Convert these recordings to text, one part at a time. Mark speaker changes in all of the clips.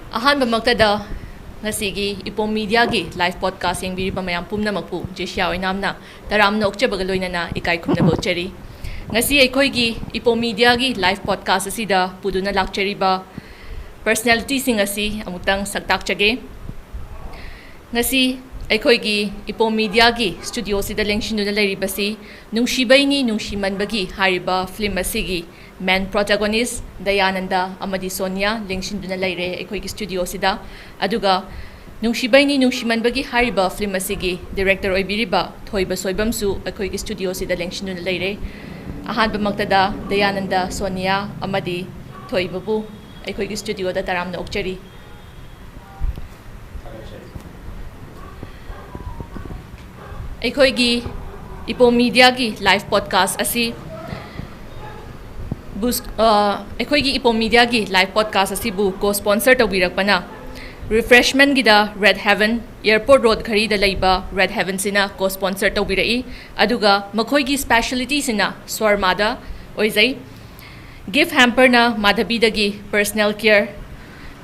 Speaker 1: Ahanbamagtada ngasigi Epom Media gi live podcast yengbiriba mayam pumnamakpu Jessia Oinamna taramna okchabaga loinana ikai khumnabo cheri ngasi aikhoigi Epom Media gi live podcast asida puduna lakcheriba personality sing asi amutang saktakchage ngasi aikhoigi Epom Media gi studio sida lengshinuna leiribasi nungshibaini nungshimanbagi hariba film asigi main protagonist Dayananda amadi Sonia lengsinduna leire aikhoigi studio sida aduga nungshibaini nungshimanbagi hariba film asigi director oibiriba Thoiba Soibam su aikhoigi studio sida lengsinduna leire ahanba maktada Dayananda Sonia amadi Thoiba bu aikhoigi studio da taramna okchari aikhoigi Epom Media gi live podcast asi aikhoigi Epom Media gi live podcast asibu co-sponsor tawbirakpana refreshment gida Red Heaven airport road khari da leiba Red Heaven sina co-sponsor tawbirai aduga makhoigi specialty sina Shawarma da oizai gift hamper na MadhabiGi personal care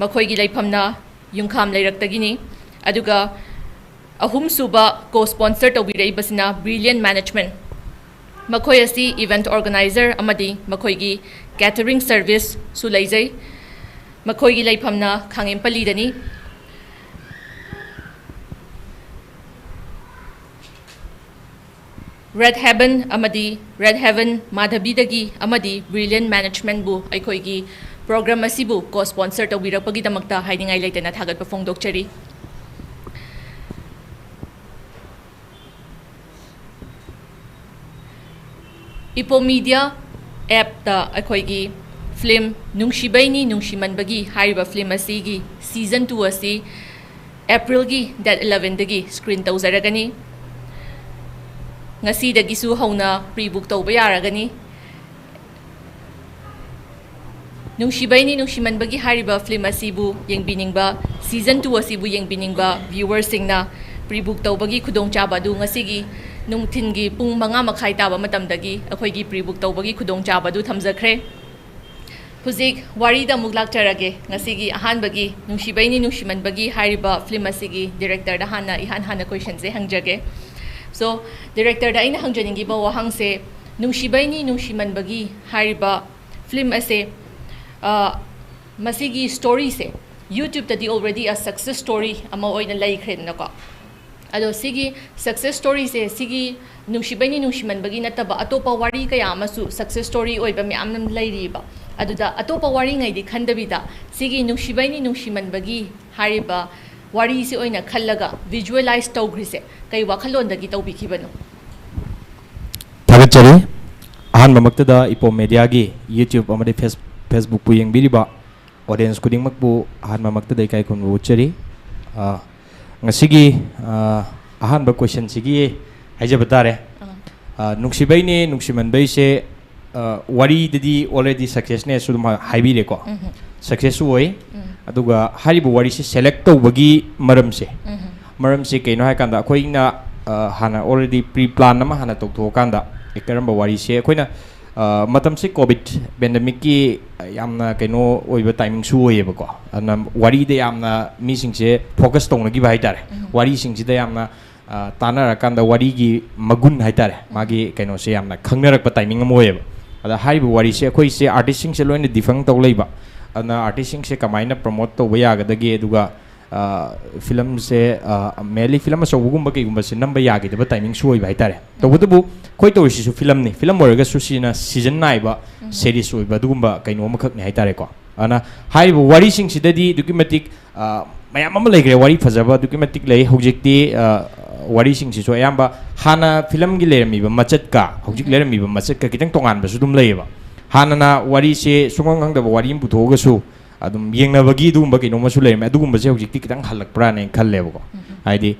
Speaker 1: makhoigi leifamna yungkham leiraktagini aduga ahum suba co-sponsor tawbirai basina brilliant management makhoi asi event organizer amadi makhoigi catering service su leijai makhoigi leifamna khangempali dani Red Heaven MadhabiGi amadi brilliant management bu aikhoigi program asibu co-sponsor tawbirakpagi damakta haidingai leitana thagatpa phongdokchari Epom Media app ta aikhoigi film Nungshibaini Nungshimanbei hariba film asigi season 2 asi April gi date 11 dagi screen tawzaragani ngasi dagi su hauna pre-book tawba yaragani Nungshibaini Nungshimanbei hariba film asibu yengbiningba season 2 asibu yengbiningba viewers singna pre-book tawbagi khudongchaba du ngasigi nungthingi pung manga makhai taba matamdagi akhoigi pre-book tawbagi khudongchaba du thamjakhre huzik wari da muglak charage ngasigi ahanbagi nungshibaini nungshimanbagi hariba film asigi director da hana hana question se hangjage so director da aina hangjaningi ba wahang se nungshibaini nungshimanbagi hariba film ase masigi story se YouTube tadi already a success story ama oina laikhre nako ado sigi success story se sigi nungshibaini nungshimanbagi nataba atopa wari kaya amasu success story oiba mi amnam lairiba aduda atopa wari ngai di khandabida sigi nungshibaini nungshimanbagi hariba wari se oina khallaga visualize tawgrise kai wakhalon dagi tawbikibano
Speaker 2: thagachari ahan mamaktada Epom Media gi YouTube amade Facebook pu yengbiriba audience kuding makbu ahan mamaktada kai kun wuchari ngasigi ahanba question sigi haja batare nungshibaini nungshimanbei se wari dadi already success ne suduma haibire ko success oi aduga haribu wari se select tawbagi maram se kaino ha kanda koina hana already pre plan nama hana tokto kanda ekaramba wari se koina matam se covid pandemic ki yamna kaino oiba timing su oiba ko ana wari de yamna mi sing se focus tong lagi bai tare wari sing se de yamna tanara kanda wari gi magun hai tare magi kaino se yamna khangnarak pa timing am oiba ada haibu wari se khoi se artist sing se loine difang taw leiba ana artist sing se kamaina promote to baya ga dagi duga film se meli film so gumba ke gumba se namba ya ge de timing su oiba hai tare to budu koi to si su film ni film orga su sina season 9 ba series oiba dugumba kaino makhak ni hai tare ko ana haibu wari sing sidadi documentic mayam am legre wari phajaba documentic lei hojikti wari sing si so yamba hana film gi lermi ba machat ka hojik lermi ba machat ka kitang tongan ba su dum leiba hana na wari se sungang hang da wari im puthoga su adum yengna bagi dum ba kaino ma su lermi adugum ba se hojikti kitang halak pra ne khalle ba ko haidi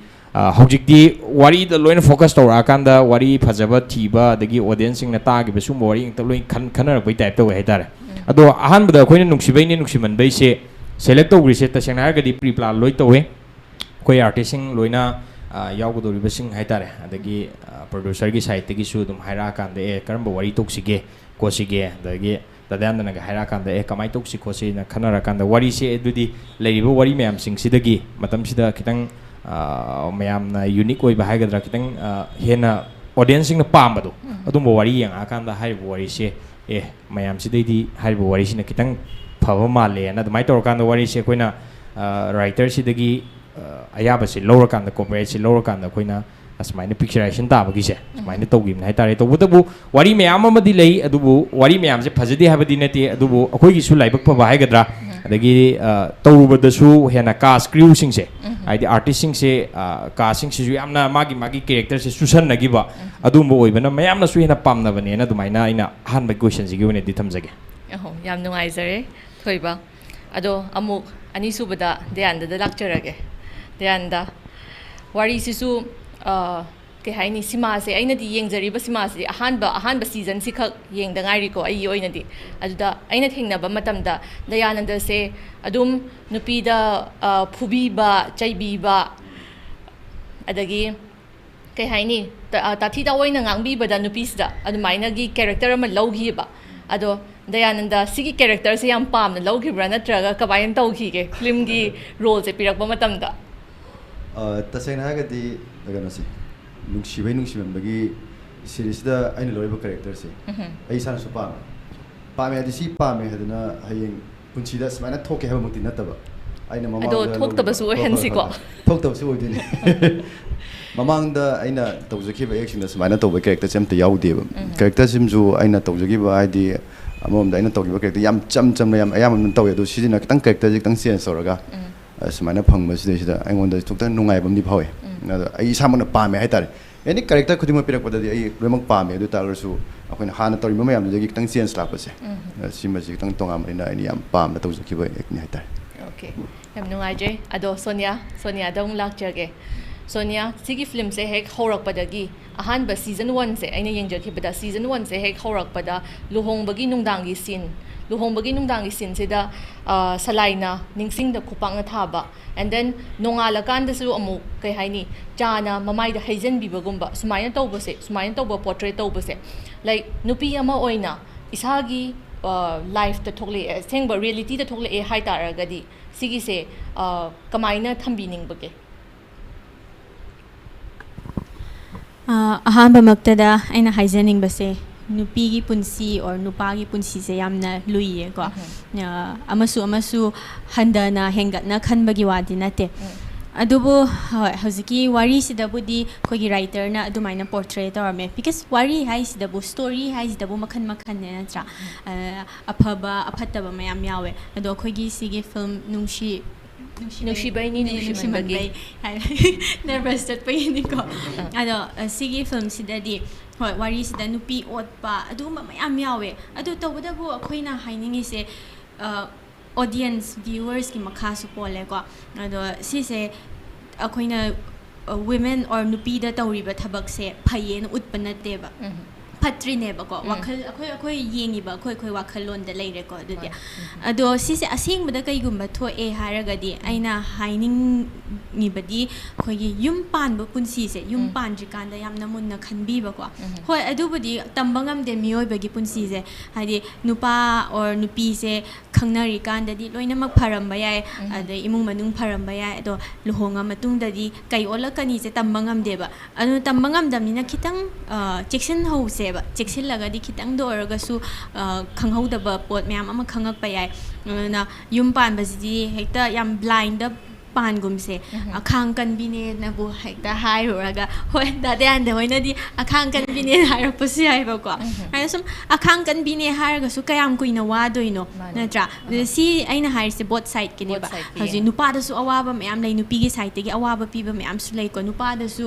Speaker 2: hojikti wari da loina focus to akanda wari phajaba thiba dagi audience sing na ta gi ba su wari ta loin khanar bai type to hai tare ado ahan bada khoina nungshibaini nungshimanbei se select to gri se ta sengna ga di pre plan loi to we koi artist sing loina yaugudori basing hai tare adagi producer gi side gi su dum haira kan de karamba wari toksige kosige dagi Dayananda naga haira kanda kamai tok si khosi na khanara kanda wari se edudi leibo wari mayam sing sidagi matam sida kitang mayam na unique oi ba haigadra kitang hena audience sing na pambado adum wari yang akanda haibo wari se mayam sidai haibo wari sina kitang phaba male na admai tor kanda wari se koina writer sidagi ayaba se lower kanda copyright se lower kanda koina asmaina picturization tabagi se asmaina tawgim na haitare to budabu wari mayam amadi lei adubu wari mayam se phajadi habadi nati adubu akoi gi su laibak phaba haigadra adagi tawruba su hena cast crew sing se aidi artist sing se casting se yamna magi character se susan nagiba adumbo oibana mayam na su hena pamna bane na dumaina ina han ba question sigi wone di thamjage
Speaker 1: yam nungai zare thoiba ado amuk ani subada Dayananda da lakcharage Dayananda wari sisu ke haini sima se aina di yengjari ba sima se ahan ba season si khak yeng da ngai ri ko ai oina di aduda aina thengna ba matam da Dayananda se adum nupi da phubi ba chaibi ba adagi ke haini tathi da oina ngangbi ba da nupi sida adumaina gi character ama lawgi ba ado Dayananda sigi character se yam pam na lawgi bra natraga kabayan tawgi ke film gi role se pirak ba matam da
Speaker 3: tasena ga di daga nasi nungshibei series da aina loriba character se ai sana su pame adi si pame hadana hayeng punchi da smana thoke haba mukti nataba aina mama
Speaker 1: ado thok taba su hen si ko
Speaker 3: thok taba su odini mamang da aina tawjaki ba action da smana toba character sem ta yaudi ba character sim ju aina tawjaki ba id amom da aina tawgi ba character yam cham na yam ayam mun taw yadu sijina kitang character kitang sense soraga smana phangba sida aingonda thokta nungai bam ni phawe ai samana pame haitare any character khudima pirak padadi ai remak pame adu talarsu akoina hana tori mama yam jagi kitang sense la pase sima ji kitang tonga marina ai yam pam na tawjaki ba ek ni haitare
Speaker 1: okay yam nungai je ado Sonia dong lakchage Sonia sigi film se hek horak padagi ahan ba season 1 se aina yengjaki bada season 1 se hek horak pada luhong bagi nungdangi scene luhongbagi nungdangi sin sida salaina ningsing da khupang na thaba and then nongala kan da su amu kai haini chana mamai da haizen bibagumba sumaina tawba portrait tawba se like nupi ama oina isagi life ta thokle sengba reality ta thokle hai taragadi sigi se kamaina thambining bage
Speaker 4: ahamba maktada aina haizening base nupigi punsi or nupagi punsi se yamna luiye ko amasu handana hengatna khanbagi wadi nate adubu hoziki wari sidabudi khogi writer na adumaina portrait or me because wari hai sidabu story hai sidabu makhan ne natra aphaba aphataba mayam yawe ado khogi sigi film
Speaker 1: nungshibei nungshimandei
Speaker 4: nervous tat payini ko ado sigi film sidadi hoi wari sida nupi otpa aduma mayam yawe adu tawdabu akhoina hainingi se audience viewers ki makha su pole ko ado si se akhoina women or nupi da tawriba thabak se phayen utpanate ba patri ne ba ko wakhal akhoi yengi ba akhoi wakhal lon da leire ko adu ado si se asing bada kai gumba tho e haragadi aina haining ni badi khoi yum pan ba punsi se yum pan ji kan da yam namun na khanbi ba ko hoi adu badi tambangam de mioi ba gi punsi se hadi nupa or nupi se khangnari kan da di loina mak pharam ba yai ade imung manung pharam ba yai ado luhonga matung da di kai olakani se tambangam de ba anu tambangam dam ni na kitang section ho se checksil laga di kitang do oraga su khanghau da ba pot myam ama khangak pa yai na yum pan ba ji hekta yam blind da pan gum se akhang kan bine na bu hekta hai oraga hoi da de an de hoi na di akhang kan bine hai ro pusi ai ba ko ai sum akhang kan bine hai ga su kayam kuina wa doino na tra si aina hai se both side ki ne ba haji nupa da su awa ba myam lai nupi gi side gi awa ba pi ba myam su lai ko nupa da su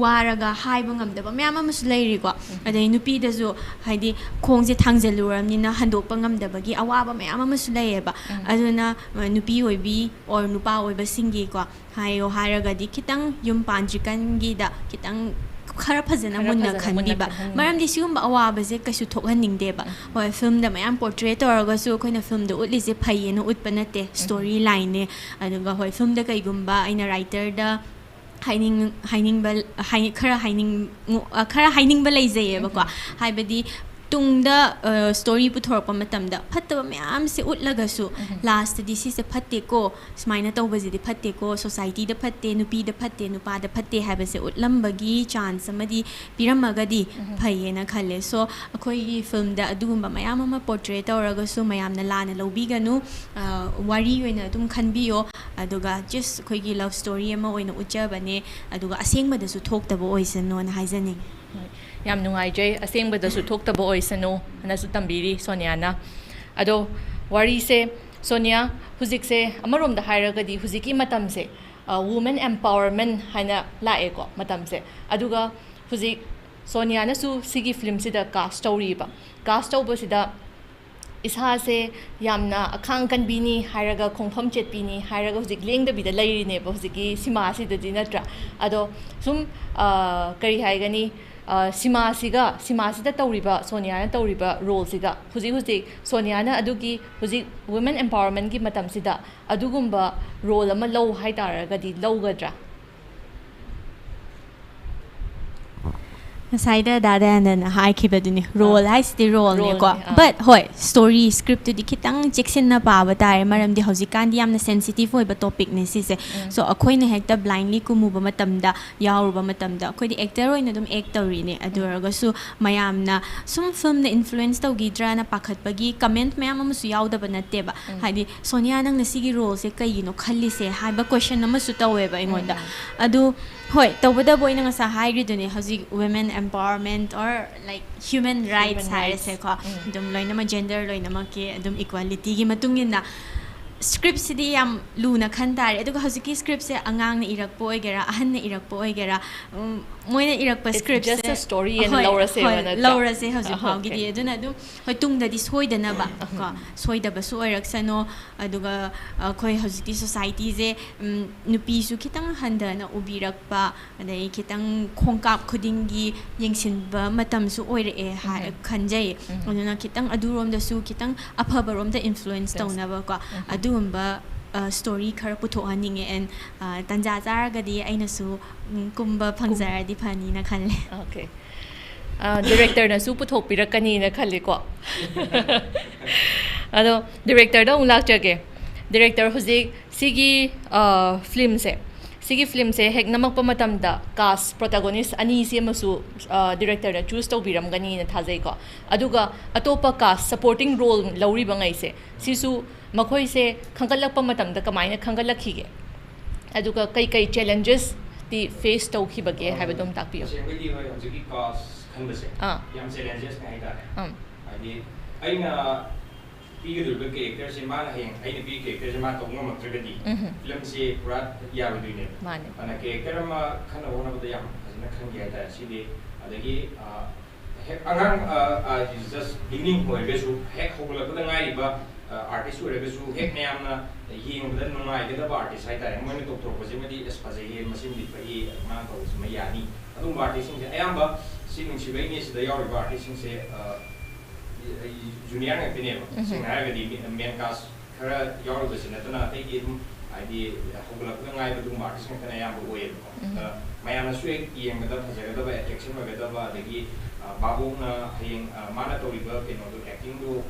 Speaker 4: waraga hai ba ngam da ba myam am su lai ri ko adai nupi da su haidi khong je thangjeluram ni na handok pa ngam da ba gi awa ba myam am su lai ba aduna nupi oi bi or nupa oi ba sing ko hayo haragadi kitang yum panjikan gi da kitang khara phajana munna khanbi ba maram di sigum ba awaba je kasu thokhaning de ba hoi film da mayam portrait orga su koina film da utli je phayena utpanate story line ne aduga hoi film da kai gumba aina writer da khara haining ba lei je ba ko haibadi tungda story puthorpa matamda phattaba mayam se utlagasu last di si se phatte ko smaina tawbaji di phatte ko society da phatte nupi da phatte nupa da phatte haba se utlambagi chance amadi piramagadi phayena khalle so akhoi gi film da adugumba mayam ama portrait tawragasu mayamna lana lobiganu wari oina dum khanbiyo aduga just akhoi gi love story ama oina uchabane aduga asengmada su thoktaba oisano na haizaning
Speaker 1: yam nungaijay asengbadasu thoktaba oisano hanasu tambiri Sonia na ado wari se Sonia huzik se amarom da hairagadi huziki matam se women empowerment haina lae ko matam se aduga huzik Sonia na su sigi film sida cast story ba cast over sida isa se yamna akhang kan bini hairaga khongpham chet bini hairaga huzik lengda bida lairi ne ba huziki sima sida dinatra ado sum kari haigani Simasida Tauriba, Sonia Tauriba, role Siga, Huzi, Sonia Adugi, Huzi, women empowerment gi matam sida, Adugumba, role ama low haitara gadi low gadra.
Speaker 4: Saida Dayananda na high kibaduni role hai sti role ne ko but hoi story script di kitang jackson na pa batay maram di hausikan di amna sensitive hoi ba topic ne si se so akhoi na hekta blindly kumuba matamda yawruba matamda akhoi di actor hoi na dum actor ri ne aduraga su mayam na sum film na influence taw gidra na pakhat bagi comment mayam am su yawda ba natte ba hadi Sonia nang na sigi role se kai no khalli se hai ba question na su tawe ba ingonda adu hoi tawbada boy na sa high ri dune hausi women empowerment or like human rights hai se ko dum loina ma gender loina ma ke dum equality gi matungin na script sidi yam luna khandare aduga hausi script se angang na irak boy gera ahan na irak boy gera moina irak pa script
Speaker 1: just a story and laura se wana
Speaker 4: laura se hausi phau gi di aduna dum hoi tungda di soidana ba ko soida ba so irak sano aduga khoi hausi society je nupi su kitang handa na ubirak pa adai kitang khongkap khuding gi yengsin ba matam su oire e ha khanjai aduna kitang adurom da su kitang aphaba rom da influence tauna ba ko adumba story khara puthoaninge and tanja jaragadi aina su kumba phangjaradi phani na khalle
Speaker 1: okay director na su puthok pirakani na khalle ko ado director da ung lakjage director huzik sigi film se hek namak pa matamda cast protagonist ani se masu director na choose to biram gani na thajai ko aduga atopa cast supporting role lauri bangai se sisu makhoi se khangalak pa matamda kamaina khangalak khige aduga kai challenges ti face to khibage haibadom takpiyo
Speaker 2: sengdi hoi hojiki cast khanbase yam challenges kai da ai aina pigadu ke character se ma heng aina pi character se ma to ngam tragedy film se pura yaru duine
Speaker 1: mane
Speaker 2: ana character ma khana wona bada yam na khang ya da sidi adagi angang just beginning hoi besu hek hogla bada ngai ba artist ore besu hek nyam na yeng bada nungai da ba artist hai ta mo ni to to base medi espace he machine di pai ma to ma yani adum artist se ayamba sinung sibai ni se da yaru ba artist se junior ngai pine sing haragadi main cast khara yaru base na tana te gi id hogla bada ngai ba dum artist ngai kana yamba oye mayam na suek yeng bada thajaga da ba action ba da ba dagi babung na heng mana to riba pino to acting do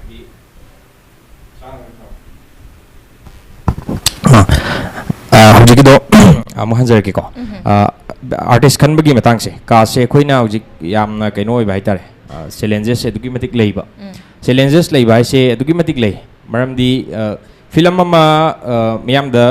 Speaker 2: id hujiki do amuhanjar ki ko artist kan bagi matang se ka se khoina hujik yamna kaino oi bai tare challenges se duki matik leiba challenges leiba se duki matik lei maram di film ama miyam da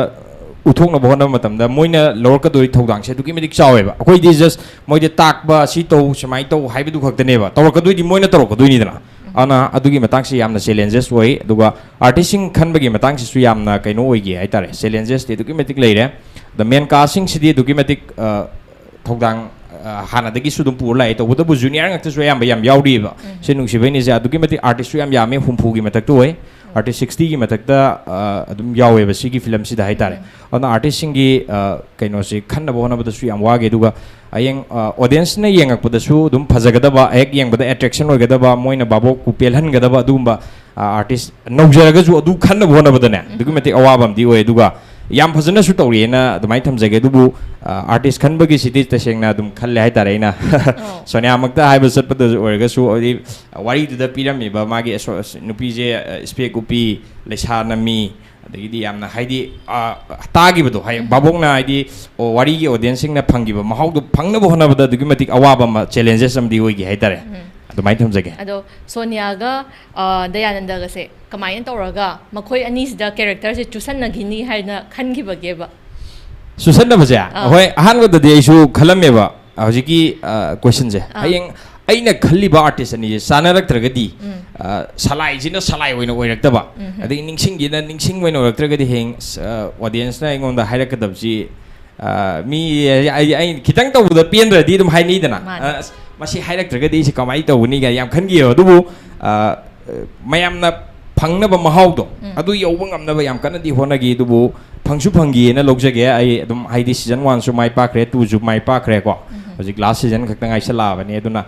Speaker 2: uthok na bohna matam da moina lor ka doi thodang se duki matik chawe ba akoi di just moi de tak ba si to samai to haibu du khakte ne ba tor ka doi di moina tor ka doi ni dana ana adugi matang si yamna challenges oi duga artisting khan bagi matang si su yamna kaino oi gi ai tare challenges te dugi matik leire the main casting si di dugi matik thodang hana dagi su dum pur lai to bu junior ngak su yam yam yaudi ba senung si beni ja dugi matik artist su yam yame humpu gi matak to oi artist 60 gi matak da adum yawe ba sigi film si da hai tare ana artist singi kaino si khanna bona ba su yam wage duga ayeng audience na yengak pada su dum phajagada ba ek yeng bada attraction ogada ba moina babo ku pelhan gada ba dum ba artist nojaraga ju adu khanna bona bada ne dugi mate awabam di oi duga yam phajana su tawrena dumai thamjage dubu artist khan bagi city tasengna dum khalle hai tareina Sonia makta hai ba sat pada orga su ori wari du da pirami ba magi nupi je spec upi lesha nami adagi yamna haidi tagi bado hai babongna haidi wari gi audience sing na phangi ba mahau du phangna bo hona bada dugi matik awaba ma challenges am di hoigi hai tare dumai thamjage
Speaker 1: ado Sonia ga Dayananda ga se kamayan tawraga makhoi ani sida character se chusan na gini haina khan gi bage ba
Speaker 2: susan na baja hoi ahan ga de isu khalame ba hojiki question je hayeng aina khalli ba artist ani sanarak tragadi salai jina salai oina oirakta ba adi ningsing gina ningsing oina oiraktra gadi heng audience na engon da hairak dabji mi ai kitang taw da pen radi dum haini dana masi hairak tragadi si kamai taw ni ga yam khangi dubu mayam na phangna ba mahau do adu yoba ngamna ba yam kana di hona gi dubu phangsu phangi na logjage ai dum haidi season 1 su mai pa kre 2 ju mai pa kre ko hojik last season khakta ngai sala ba ne aduna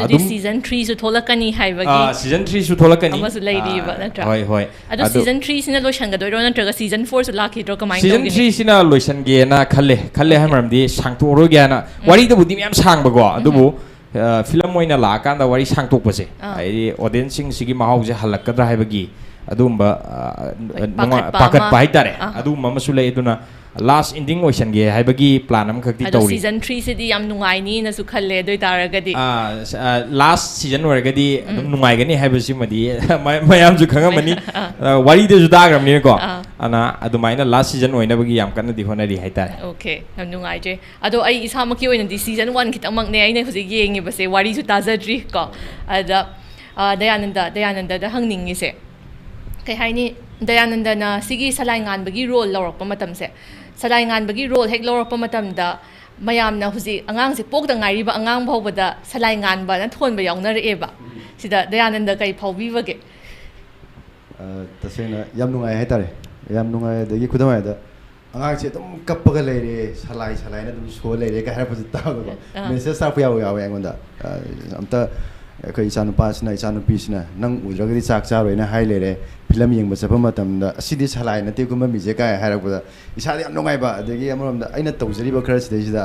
Speaker 1: adum season 3 su tholakani haibagi
Speaker 2: season 3 su tholakani
Speaker 1: amasu lady ba natra
Speaker 2: hoi hoi
Speaker 1: adu season 3 sina loishan ga doiro natra ga season 4 su lakhi dro kamai
Speaker 2: season 3 sina loishan ge na khalle hamram di sangtu ro ge na wari da budi myam sang ba go adubu film oina la kan da wari sang tok pase ai audience sing sigi mahau je halak kadra haibagi adumba pakat pai tare adumba masule iduna last ending ocean ge haibagi plan am khakti tawri
Speaker 1: season 3 se di yam nungai ni na su khalle doi taragadi
Speaker 2: last season waragadi adum nungai gani haibasi madi mayam ju khanga mani wari de ju dagram ni ko ana adumaina last season oina bagi yam kana di honari haitare
Speaker 1: okay yam nungai je ado ai isa maki oina di season 1 khitamak ne aina huji yengi base wari su tazadri ko ada Dayananda da hangningi se kai haini Dayananda na sigi salai ngan bagi role lawrak matam se salai ngan bagi role hek lawrak matam da mayam na huji angang se pok da ngari ba angang bhau bada salai ngan ba na thon ba yauna re ba sida Dayananda kai phaubi bage
Speaker 3: tasena yam nungai hai tare yam nungai dagi khudamai da angang se dum kappaga leire salai na dum so leire ka har pujita ba message sa puya yawe angonda amta kai chanu pasna chanu pisna nang udragadi chak cha roina hai lere film yengba chapa matam da asidi salai na te kuma mi je kai harak ba isa yam nongai ba adagi amram da aina tawjari ba khara sida sida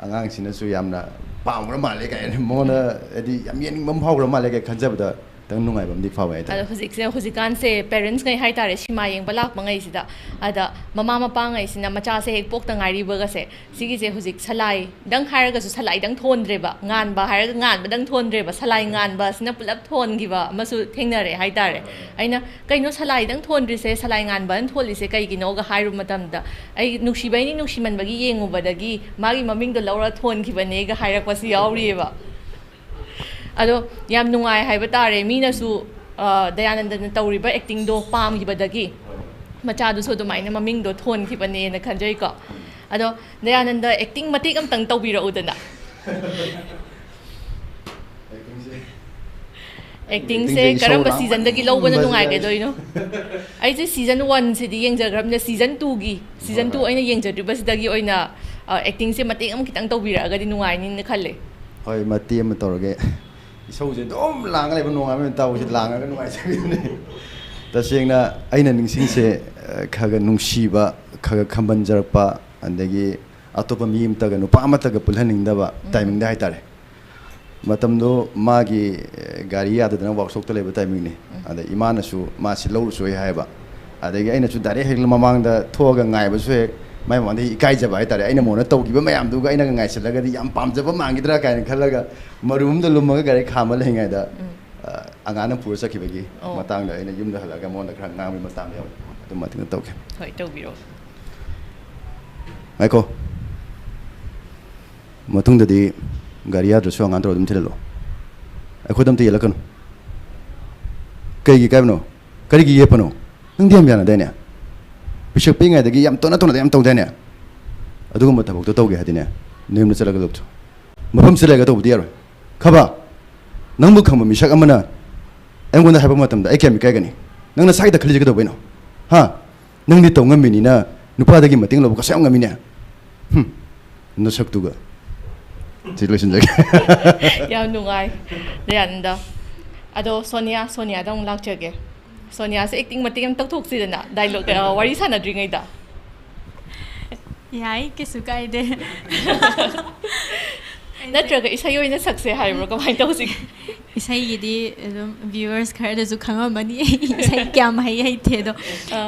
Speaker 3: angang sina su yamna paamra male kai mona adi yam yening mam phawra male kai khanjaba da tang nungai bam dik fawa ita
Speaker 1: hujikan se parents ngai hai tare sima yeng balak mangai sida ada mama mapa ngai sina macha se hek pok ta ngari ba ga se sigi se hujik salai dang haraga su salai dang thon dre ba ngan ba haraga ngan ba dang thon dre ba salai ngan ba sina pulap thon gi ba masu thengnare hai tare aina kaino salai dang thon dri se salai ngan ba an tholi se kai gi no ga hairu matam da ai nukshibaini nukshiman bagi yengu badagi magi maming do laura thon gi ba ne ga hairak pa si yauri ba ado yam nungai haiba tare mina su Dayananda na tawriba acting do pam gi badagi macha du so do maina maming do thon ki bane na khanjai ko ado Dayananda acting matik am tang tawbira udana acting se karamba season dagi lo bana nungai ge doino ai se season 1 se di yengjagram na season 2 gi season 2 aina yengjadri bas dagi oina acting se matik am kitang tawbira ga di nungai ni na khalle
Speaker 3: hoi mati am torge isau je dom lang le banong am taw je lang ga nungai se ni tasengna aina ningsing se khaga nungsiba khaga khamban jarakpa andagi atopa mi imta ga nupa amata ga pulhaning da ba timing da haitare matam do magi gari ya da workshop to le ba timing ni ada imana su ma si lo su hai ba adagi aina su dare hek mamang da thoga ngai ba su hek mai mandi ikai jaba haitare aina mona tawgi ba mayam du ga aina ngai selaga di yam pam jaba mangidra kai khalaga marum da lumma ga gari khama le ngai da angana pura sakibagi matang da aina yum da halaga mon da khang ngam matang yaw dum mating tawke
Speaker 1: hoi tawbiro
Speaker 3: aiko matung da di gari ya dro ngan tro dum thelo aiko dam te yelakano kai gi kai no kari gi yepano nang diam yana da ne bishop pinga da gi yam tona yam taw da ne adugum ta bok to tawge hadine nim na chalaga lobcho mafam selaga to budiyaro khaba nang bu khama misak amana engon da haba matam da ai kem kai gani nang na sai da khali ga do baino ha nang di to ngami ni na nupa da gi mating lob ka sayang ngami ne no sak tu ga situation jage
Speaker 1: yam nungai Dayananda ado Sonia dong lakchage Sonia se acting matik am tok si dana dialogue wari sana dringai da
Speaker 4: Yai kesu kaide.
Speaker 1: Natraga isay oina sakse haibro kamay tawsi.
Speaker 4: Isai gidi viewers khara su khanga mani isai kya mai hai the do.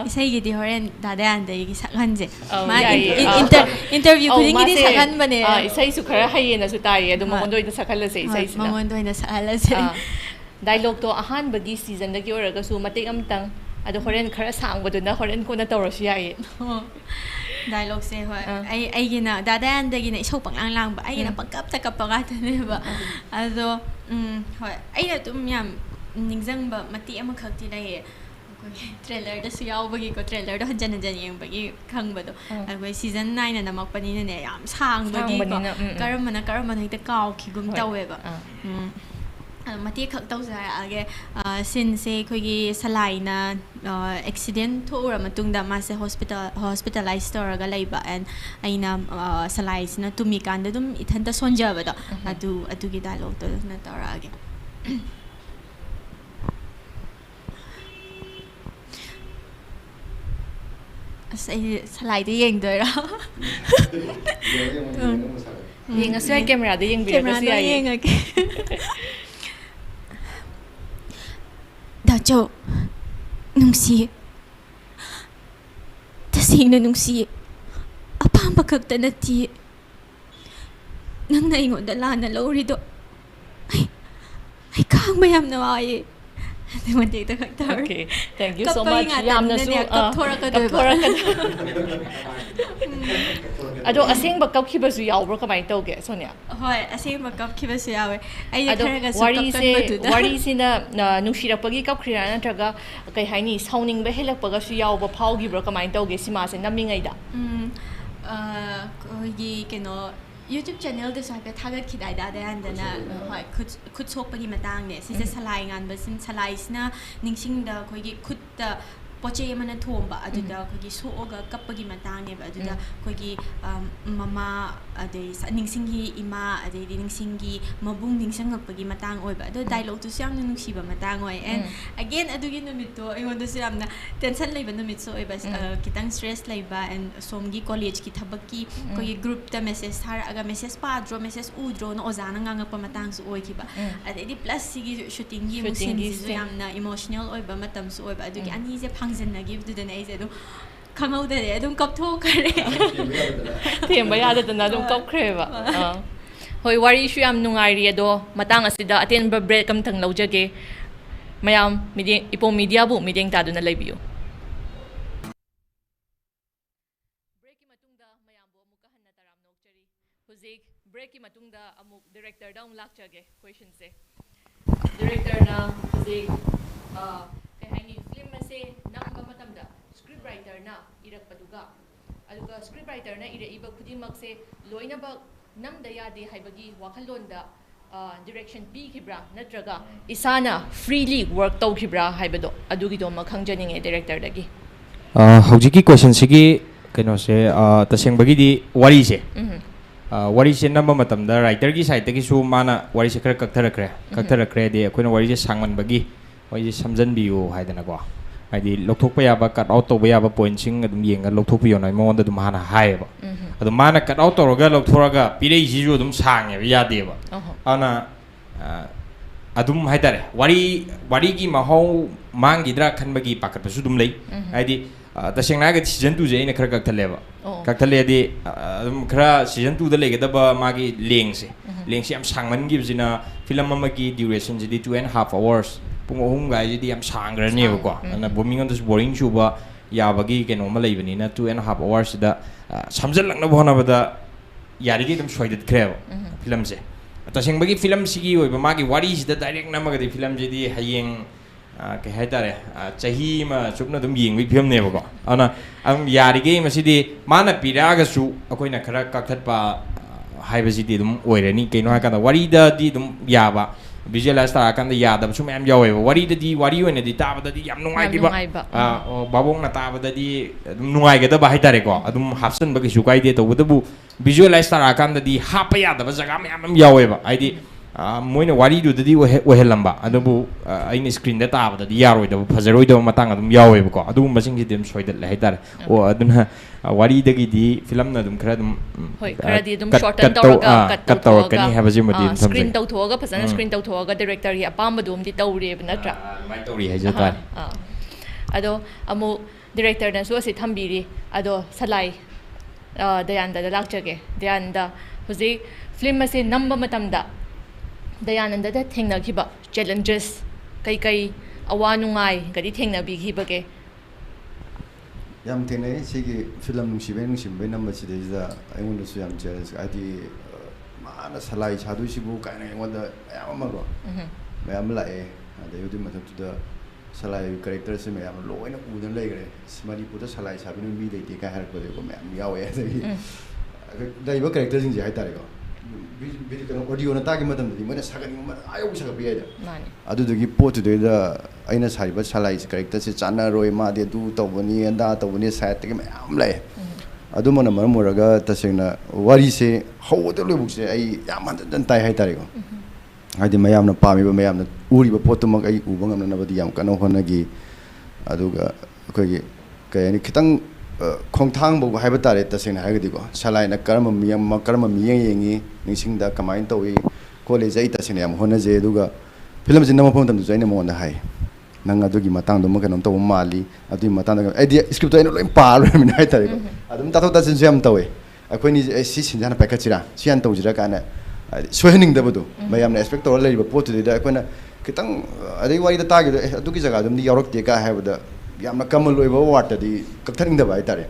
Speaker 4: Isai gidi horen Dayananda gi sakhan je. Ma interview khuding gidi sakhan bane.
Speaker 1: Isai su khara hai na su tai adu mongondo ina sakhala se isai sina.
Speaker 4: Mongondo ina sakhala se.
Speaker 1: Dialogue to ahanbagi season da gi oraga su matek amtang adu horen khara sangbaduna horen ko na tawrasu yai.
Speaker 4: Dialogue se hoi ai gina Dayananda gina isau panglang lang ba ai gina pangkap ta kapaga ta ne ba ado hoi ai na tum yam ningjang ba mati ama khakti lai trailer da su yaw bagi ko trailer da hanjan hanjan yeng bagi khang ba do ai season 9 na namak pani ne yam sang bagi ko karam hita kaw ki gum tawe ba mati khak taw sa age sin se khogi salai na accident thora matungda ma se hospitalized toraga laiba and aina salai sina tumi kanda dum ithanta sonja ba da adu gi dialogue to na tora age asai salai de yeng doira
Speaker 1: yeng asai camera de yeng bi ga si ai
Speaker 4: Dajo, nungsi. Tasing na nungsi. Apang pagkagta na ti. Nang naingon dala na lori do. Ay kang mayam na wae.
Speaker 1: Okay, thank you so much. Yam na su.
Speaker 4: Kaptora ka doy ba?
Speaker 1: Ado asing ba kapkiba su yaw bro kamay tawge Sonia.
Speaker 4: Hoi, asing ba kapkiba su yaw. Ay
Speaker 1: ado
Speaker 4: karaga su kapkan
Speaker 1: wari si na nungshirapagi kapkrira natraga kay haini sauning ba helakpaga su yaw ba phawgi bro kamay tawge sima se namingay da.
Speaker 4: Kogi keno YouTube channel da sa ka thagat khidai da Dayananda na hoi khut sok pagi matang ne sise salai ngan ba sin salai sina ningsing da kogi khut da poche yamana thomba aduda kogi sooga kappagi matang ne ba aduda kogi mama ade ningsingi ima ade ningsingi mabung ningsangapagi matang oi ba ado dialogue tu syam nungsiba matang oi and again adugi numit to ingon do syam na tension laiba numit so oi ba kitang stress laiba and somgi college ki thabaki kogi group ta message har aga message pa dro message udro no ozana nganga pa matang su oi ki ba ade di plus sigi shooting gi musin su yam na emotional oi ba matam su oi ba adugi ani je phangzen na give to the nice ado khangau de adum kap tho kare
Speaker 1: Themba yada dana dum kap khreba hoi wari shu yam nungai ri ado matang asida aten ba break kam thang laujage mayam meeting Epom media bu meeting ta duna laibiyo break ki matungda mayam bu amuka hanna taram nokchari huzik break ki matungda amuk director da lakchage question se director na huzik kay haini film ase nang matamda script writer na irak paduga aluga script writer na ira iba khudimak se loina ba nang dayade haibagi wakhalonda direction pi khibra natraga isana freely work tau khibra haibado adugi do makhangjaninge director dagi
Speaker 2: hojiki question sigi keno se taseng bagi di wari se wari se namba matamda writer gi side gi su mana wari se khara kakthara de koina wari se sangman bagi wari se samjan biu haidana ko haidi lokthok pa yaba cut out to yaba point sing adum yenga lokthok pi yona mo onda dum hana haiba adum mana cut out to ga lokthoraga pirei ji ju dum sange ya deba ana adum haidare wari gi mahau mangidra khanbagi pakat pasu dum lei haidi tasengna ga season 2 je ina khara kakthale di adum khara season 2 da legada magi lengse yam sangman gi bjina film amagi duration ji 2.5 hours pung ohum ga ji yam sangrani ko ana bombing on this boring chuba yabagi keno ma leibani na 2.5 hours da samjal langna bhona bada yari gi dum soidat kreb film se taseng bagi film sigi oi ba magi wari ji da direct na ma ga film ji di hayeng ke haitare chahi ma chupna dum yeng bi film ne ko ana am yari gi ma sidi mana piraga su akoina khara kakhat pa haiba ji di dum oirani keno ha ka da wari da di dum yaba visualize ta kan da yada su mem yawe wari da di wari oi ne di ta da di yam nungai gi ba babong na ta da di nungai ga da ba haitare ko adum hapsan ba gi su kai de to bu visualize ta kan da di hapa ya da ba jaga mem yawe ba ai di moina wari du dadi ohelamba adubu aina screen da ta da yaroi da phajaroi da matang adum yawe ko adu masing gi dem soidal lai tar o aduna wari da gi di film na dum khara dum
Speaker 1: hoi khara di dum shorten tawga cut tawga
Speaker 2: kani habaji madi dum
Speaker 1: screen taw thoga phasana screen taw thoga director hi apam dum di tawre natra
Speaker 2: mai tawri hai jata
Speaker 1: ado amu director na so se thambiri ado salai Dayananda da lakjage Dayananda huzi film ase number matamda Dayananda da thengna khiba challenges kai kai awa nungai gadi thengna bi khibage
Speaker 3: yam thene sigi film nungshibei number sida aingonda su yam challenge adi mana salai chadu sibu kaina aingonda yam ma go mayam lae ada yudi matam da salai character se mayam loina udan legre Manipur da salai sabinu mi de ka har ko de ko mayam yawe da iba character sing jai tare ko bidi kan audio na ta gi matam di mana sagani ma ayo saga bi da
Speaker 1: mani
Speaker 3: adu gi pot de da aina saiba salai character se chana roi ma de du to bani anda to bani side ge mayam lai adu mana maraga tasengna wari se how de lu se ai yam dan tai hai tare ko hadi mayam na pami ba mayam na uri ba pot ma ai u bangam na ba di yam kana hona gi adu ga ko gi kay ni kitang khongthang bo haiba tare tasengna haigadi ko salai na karma miyang yengi ningsing da kamain towi college ai tasengna yam hona je duga film jin na phom tam jaina mo na hai nang adugi matang do ma kanom to mali adu matang da idea script ai no loi pa lo min hai tare ko adum ta ta sin jam towe akoi ni si sin jana pa kachira sian to jira kana sohening da bodu mayam na expect to le ba pot de da akoi na kitang adai wari da ta gi adugi jaga dum di yorok te ka hai ba yamna kamal loiba water di kakthang da bai tare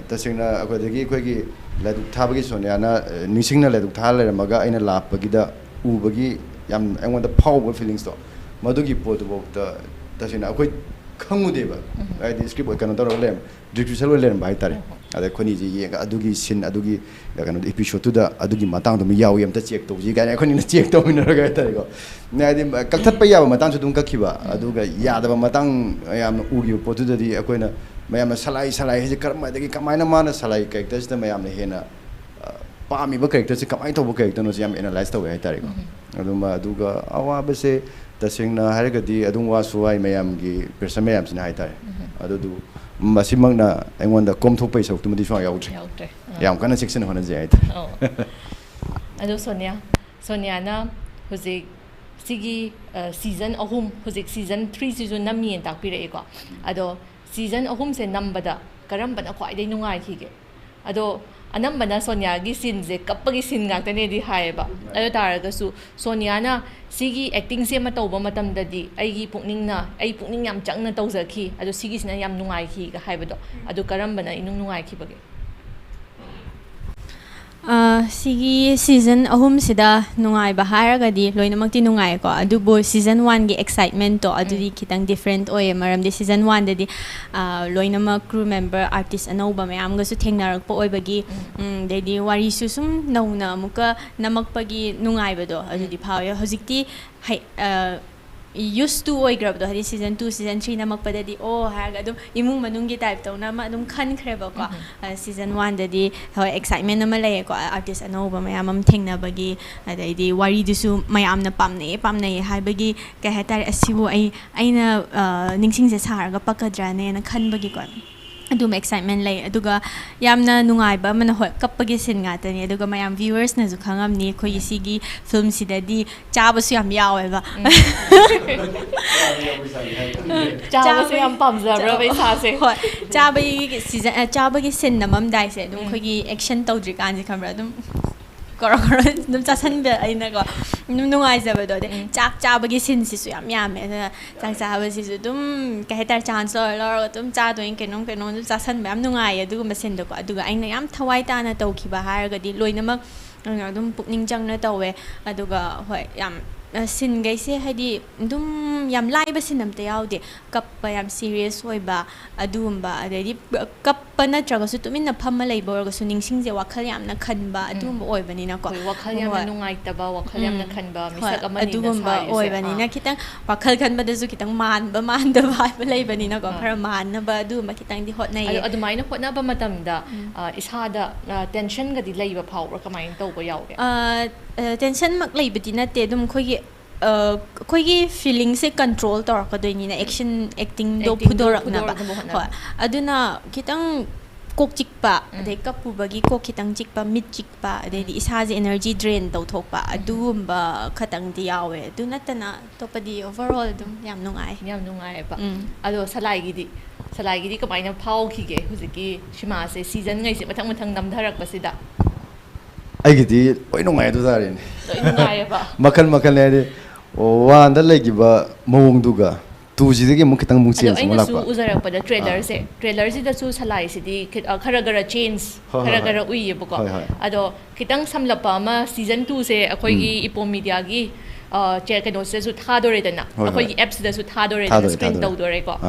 Speaker 3: tasingna akodagi khoi ladu thabagi Sonia na nisingna ladu thale maga aina lapagi da ubagi yam I want the power feelings to madugi pot bokta tasingna akhoi khangu deba ai di script kan tor lem description lem bai tare ada khoni ji ye adugi sin adugi kan episode tu da adugi matang dum yaw yam ta check to ji ga khoni na check to min ra ga tare ko na di kakthat pa yaw matang chu dum kakhiba aduga ya da matang yam ugi pot tu di akoina mayam na salai he karma dagi kamaina mana salai characters da mayam na hena pami ba character se kamai to ba character no jam analyze to ai tare ko aduma aduga awa ba se tasingna harga di adung wa suai mayam gi person mayam sin hai tare adu masimang na aingonda kom thok pai sok tu madi so yaute yam kana section hona je ai
Speaker 1: adu Sonia na huzik sigi season ahum huzik season 3 season nami tak pire ko ado season ahum se nambada karam bana khwai dai nungai khige ado anam bana Sonia gi sin je kapagi sin ngak tane di haiba ado taraga su Sonia na sigi acting se ma tawba matam dadi ai gi pukning yam changna tawzakhi ado sigi sina yam nungai khi ga haibado ado karam bana inung nungai khi bage
Speaker 4: sigi season ahum sida nungai ba haragadi loinamakti nungai ko adubo season 1 gi excitement to adudi kitang different oye maram di season 1 dadi loinamak crew member artist anoba mayam ga su thengnarak po oibagi dedi wari su sum nauna muka namakpagi nungai bado adudi phawe hojikti used to oi grab do hadi season 2 season 3 namak padadi oh haga dum imung manungi type to na ma dum khan khreba ko season 1 dadi hoi excitement na malay ko artist anoba mayam thengna bagi adai wari dusu mayam na pamne haibagi ka hatar asibu aina ningsing se sarga pakadra ne na khan bagi ko adum excitement lay aduga yamna nungai ba man hoi kapagi sin nga tani aduga mayam viewers na zu khangam ni khoi sigi film sidadi chaba su yam yawe ba
Speaker 1: chaba su yam pamza bro bai sa se
Speaker 4: hoi chaba gi season chaba gi sin namam dai se dum khoi gi action tawdri kan ji khamra dum koro dum chasan be aina ko dum nungai jaba do de chak chaba gi sin si su yam me chak chaba si su dum ka hetar chance lor dum cha do in kenon dum chasan be am nungai adu ma sin do ko adu aina yam thawai ta na tawki ba har ga di loinamak dum pukning jang na tawe adu ga hoi yam sin gaise hadi dum yam laiba sin amta yaude kappa yam serious oiba adumba adedi kappa na traga su tumin na phamma leiba ga su ningsing je wakhal yam na khanba adumba oibani na ko
Speaker 1: wakhal yam na nungai taba wakhal yam na khanba misak amani na
Speaker 4: adumba oibani na kitang wakhal khanba da su kitang manba manda ba leibani na ko khara man na ba adumba kitang di hot na ye
Speaker 1: adumai na hot na ba matamda isada tension ga di leiba phawra kamai tawba yauge
Speaker 4: tension mak leibati na te dum khogi khoigi feeling se control tor ka doini na action acting do pudorak na ba ho aduna kitang kok chikpa ade kapu bagi kok kitang chikpa mid chikpa ade di isa je energy drain to thokpa adumba khatang di yawe aduna tana topadi overall dum yam nungai
Speaker 1: ba ado salai gi di kamai na phau khige huziki shima se season ngai se mathang namtharak pasida
Speaker 3: aigidi oi nungai du darin
Speaker 1: nungai ba
Speaker 3: makal ne wan da legi ba mawung duga tu ji de mu kitang mu chen
Speaker 1: mo lakpa uzarak pada trailer se da su salai si di khara gara change khara gara ui bu ko ado kitang samlapa ma season 2 se akoi gi ipom media gi che ka no se su tha dore da na akoi gi apps da su tha dore da screen tau dore ko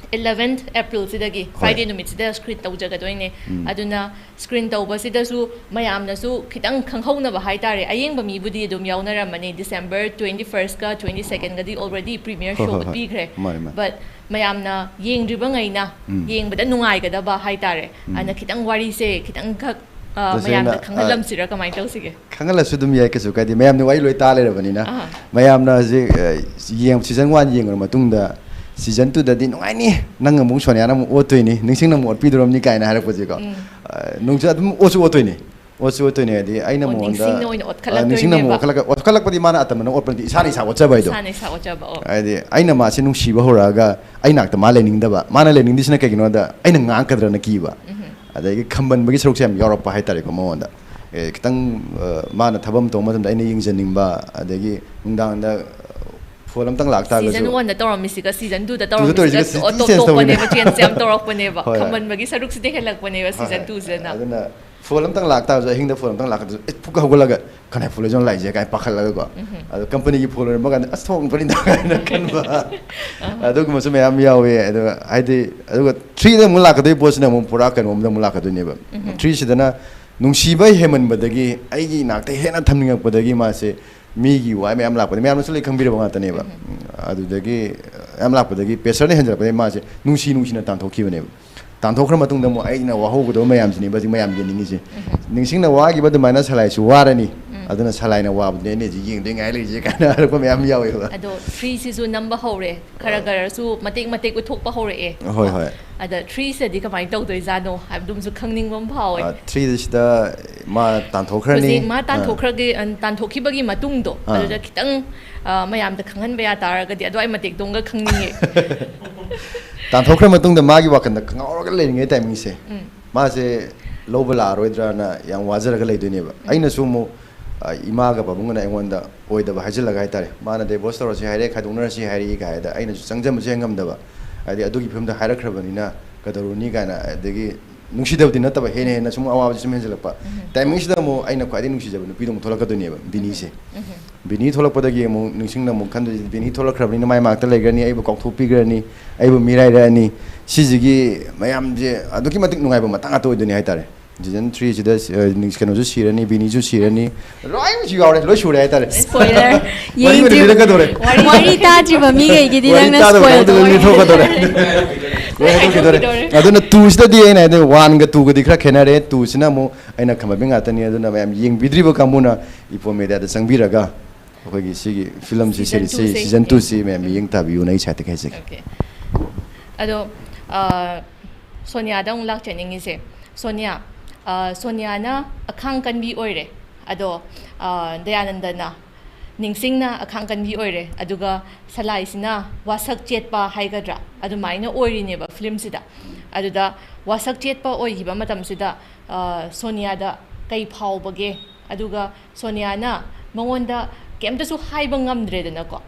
Speaker 1: 11th April sidagi Friday numit sida screen tau jaga doine aduna screen tau ba sida su mayam na su kitang khanghauna ba haitare ayeng ba mi budi dum yauna ramani December 21st ka 22nd ga di already premiere show bi gre but mayam na yeng driba ngai na yeng ba da nungai ga da ba haitare ana kitang wari se kitang khak mayam na khangalam sira kamai tau sige
Speaker 3: khangala su dum yai ka su ka di mayam ni wai loi ta le rabani na mayam na je yeng season 1 yeng ma tung da season 2 da di nungai ni nang amung Sonia na mu otoi ni ningsing na mu ot pidorom ni kai na harak paji ko nungja dum osu otoi ni di aina mo da ningsing na mu ot khalak padi mana atam na ot padi isani sa ocha bai do ai di aina ma se nung shiba horaga aina ta ma le ning da ba mana le ning di sina kai no da aina ngang kadra na ki ba adai khamban bagi saruk sem Europe pa hai tare ko mo da kitang mana thabam to ma da aina ying janing ba adagi nungdang da Folam tang lakta ga
Speaker 1: season 1 da torom misika season 2 da torom misika to pane ba chen sem torok pane ba khamban bagi saruk se dekhak pane ba season 2 se na
Speaker 3: aduna folam tang lakta ja hingda folam tang lakta puka hogolaga kana folo jon lai je kai pakhal laga ko adu company gi folo ba ga asthong pani da na kan ba adu kuma se mayam yawe adu aide adu 3 da mulaka doi boss na mu pura kan mu da mulaka doi ne ba 3 sidana nungsibai heman badagi aigi nakta hena thamninga badagi ma se migi wai me am lak pa me am sele khang bi ba ta ne ba adu dagi am lak pa dagi pressure ne hanjal pa ma se nungsi na tan thok ki ba ne tan thok khra matung da mo ai na wa ho go do me am ni ba ji me am je ningi ji ningsing na wa gi ba da mana salai su warani aduna salai na wa ba ne ji ying de ngai le ji ka na ko me am yawe ba
Speaker 1: ado 3 si su number hore khara gara su matek u thok pa hore e
Speaker 3: hoi
Speaker 1: ada 3 se di kamai tau doi zano ha dum su khangning bom phau e
Speaker 3: 3 dis da ma tan thok khra ni
Speaker 1: ma tan thok khra ge tan thok ki bagi matung do ada kitang mayam da khangan ba ya tar ga di adoi matek dong ga khangning e
Speaker 3: tan thok khra matung da ma gi wakan da khangor ga le ngai timing se ma se lobala roidra na yang wazara ga le doi ne ba aina su mo ima ga babung na engon da oi da ba hajil ga haitare ma na de bostor si haire khadung na si haire ga da aina su changjam je ngam da ba adi adugi film da haira khrabani na kadaruni ga na adagi nungsi dabdi na taba hene na sum awa sum henjala pa timing sida mo aina khadi nungsi jabun pi dum tholak duni ba bini se bini tholak padagi mo nungsing na mo khandu bini tholak khrabani na mai mak ta legrani ai ba kok thu pi grani ai ba mirai rani sijigi mayam je aduki matik nungai ba matang ato duni haitare season 3 sida nings kanu ju sirani bini ju sirani roi ju awre lo shure haitare
Speaker 4: spoiler
Speaker 3: ye
Speaker 4: wari ta ji ba mi ge gi di nang na spoiler
Speaker 3: aduna tu sida di aina de 1 ga 2 ga di khra khenare tu sina mo aina khama benga tani aduna mayam yeng bidri ba kamuna ipo media da sangbiraga akogi sigi film si series season 2 si mayam yeng tabiu nai chate kai se
Speaker 1: ado Sonia dang lak chening se Sonia na akhang kan bi oire ado Dayananda na ningsing na akhang kan bi oire aduga salai sina wasak chetpa haigadra adu maina oiri ne ba film sida aduda wasak chetpa oi hiba matam sida Sonia da kai phau bage aduga Sonia na mangonda kemta su haiba ngamdre da na ko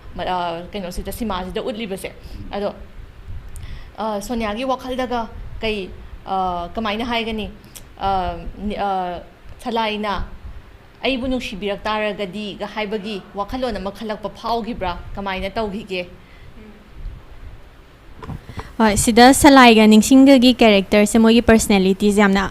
Speaker 1: kaino sida sima sida utli base ado Sonia gi wakhal daga kai kamaina haigani salai na ꯑꯩꯕꯨ ꯅꯨꯡꯁꯤꯕꯤꯔꯛ ꯇꯥꯔꯒꯗꯤ ꯒ ꯍꯥꯏꯕꯒꯤ ꯋꯥꯈꯜꯂꯣꯟ ꯑꯃ ꯈꯜꯂꯛꯄ ꯐꯥꯎꯈꯤꯕ꯭ꯔꯥ ꯀꯃꯥꯏꯅ ꯇꯧꯈꯤꯒꯦ
Speaker 4: ꯍꯣꯏ ꯁꯤꯗ ꯁꯂꯥꯏꯒ ꯅꯤꯡꯁꯤꯡꯒꯒꯤ ꯀꯦꯔꯦꯛꯇꯔꯁꯦ ꯃꯣꯏꯒꯤ ꯄꯔꯁꯅꯦꯂꯤꯇꯤꯁꯦ ꯌꯥꯝꯅ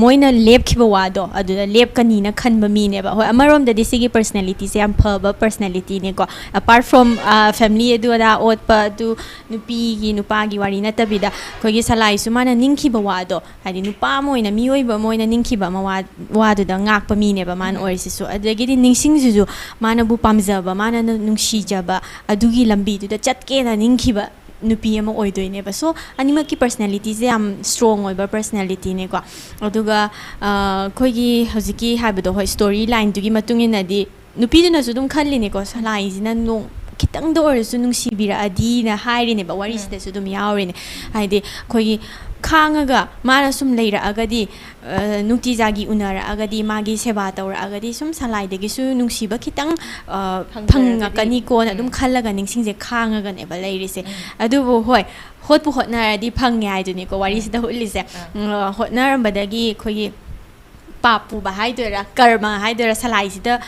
Speaker 4: ꯃꯣꯏꯅ ꯂꯦꯞꯈꯤꯕ ꯋꯥꯗꯣ ꯑꯗꯨꯗ ꯂꯦꯞꯀꯅꯤꯅ ꯈꯟꯕ ꯃꯤꯅꯦꯕ ꯍꯣꯏ ꯑꯃꯔꯣꯝꯗꯗꯤ ꯁꯤꯒꯤ ꯄꯔꯁꯅꯦꯂꯤꯇꯤꯁꯦ ꯌꯥꯝ ꯐꯕ ꯄꯔꯁꯅꯦꯂꯤꯇꯤꯅꯦꯀꯣ ꯑꯄꯥꯔꯠ ꯐ꯭ꯔꯣꯝ ꯐꯦꯃꯤꯂꯤ ꯑꯗꯨ ꯑꯗꯥ ꯑꯣꯠꯄ ꯑꯗꯨ ꯅꯨꯄꯤꯒꯤ ꯅꯨꯄꯥꯒꯤ ꯋꯥꯔꯤ ꯅꯠꯇꯕꯤꯗ ꯑꯩꯈꯣꯏꯒꯤ ꯁꯂꯥꯏꯁꯨ ꯃꯥꯅ ꯅꯤꯡꯈꯤꯕ ꯋꯥꯗꯣ ꯍꯥꯏꯗꯤ ꯅꯨꯄꯥ ꯑꯃ ꯑꯣꯏꯅ ꯃꯤꯑꯣꯏꯕ ꯑꯃ ꯑꯣꯏꯅ ꯅꯤꯡꯈꯤꯕ ꯑꯃ ꯋꯥꯗꯨꯗ ꯉꯥꯛꯄ ꯃꯤꯅꯦꯕ ꯃꯥꯅ ꯑꯣꯏꯔꯤꯁꯤꯁꯨ ꯑꯗꯒꯤꯗꯤ ꯅꯤꯡꯁꯤꯡꯁꯤꯁꯨ ꯃꯥꯅꯕꯨ ꯄꯥꯝꯖꯕ ꯃꯥꯅ ꯅꯨꯡꯁꯤꯖꯕ ꯑꯗꯨꯒꯤ ꯂꯝꯕꯤꯗꯨꯗ ꯆꯠꯀꯦꯅ ꯅꯤꯡꯈꯤꯕ ꯅꯨꯄꯤ ꯑꯃ ꯑꯣꯏꯗꯣꯏꯅꯦꯕ ꯁꯣ ꯑꯅꯤꯃꯛꯀꯤ ꯄꯔꯁꯅꯦꯂꯤꯇꯤꯁꯦ ꯌꯥꯝ ꯁ꯭ꯇ꯭ꯔꯣꯡ ꯑꯣꯏꯕ ꯄꯔꯁꯅꯦꯂꯤꯇꯤꯅꯦꯀꯣ ꯑꯗꯨꯒ ꯑꯩꯈꯣꯏꯒꯤ ꯍꯧꯖꯤꯛꯀꯤ ꯍꯥꯏꯕꯗꯣ ꯍꯣꯏ ꯁ꯭ꯇꯣꯔꯤ ꯂꯥꯏꯟꯗꯨꯒꯤ ꯃꯇꯨꯡ ꯏꯟꯅꯗꯤ ꯅꯨꯄꯤꯗꯨꯅꯁꯨ ꯑꯗꯨꯝ ꯈꯜꯂꯤꯅꯦꯀꯣ ꯁꯂꯥꯏꯁꯤꯅ ꯈꯤꯇꯪꯗ ꯑꯣꯏꯔꯁꯨ ꯅꯨꯡꯁꯤꯕꯤꯔꯛꯑꯗꯤꯅ ꯍꯥꯏꯔꯤꯅꯦꯕ ꯋꯥꯔꯤꯁꯤꯗꯁꯨ ꯑꯗꯨꯝ ꯌꯥꯎꯔꯤꯅꯦ ꯍꯥꯏꯗꯤ ꯑꯩꯈꯣꯏꯒꯤ ꯈꯥꯡꯉꯒ ꯃꯥꯅ ꯁꯨꯝ ꯂꯩꯔꯛꯑꯒꯗꯤ ꯅꯨꯡꯇꯤꯖꯥꯒꯤ ꯎꯅꯔꯛꯑꯒꯗꯤ ꯃꯥꯒꯤ ꯁꯦꯕꯥ ꯇꯧꯔꯛꯑꯒꯗꯤ ꯁꯨꯝ ꯁꯂꯥꯏꯗꯒꯤꯁꯨ ꯅꯨꯡꯁꯤꯕ ꯈꯤꯇꯪ ꯐꯪꯉꯛꯀꯅꯤꯀꯣꯅ ꯑꯗꯨꯝ ꯈꯜꯂꯒ ꯅꯤꯡꯁꯤꯡꯁꯦ ꯈꯥꯡꯉꯒꯅꯦꯕ ꯂꯩꯔꯤꯁꯦ ꯑꯗꯨꯕꯨ ꯍꯣꯏ ꯍꯣꯠꯄꯨ ꯍꯣꯠꯅꯔꯗꯤ ꯐꯪꯉꯦ ꯍꯥꯏꯗꯨꯅꯤꯀꯣ ꯋꯥꯔꯤꯁꯤꯗ ꯎꯠꯂꯤꯁꯦ ꯍꯣꯠꯅꯔꯝꯕꯗꯒꯤ ꯑꯩꯈꯣꯏꯒꯤ ꯄꯥꯞ ꯄꯨꯕ ꯍꯥꯏꯗꯣꯏꯔꯥ ꯀꯔꯃ ꯍꯥꯏꯗꯣꯏꯔꯥ ꯁꯂꯥꯏꯁꯤꯗ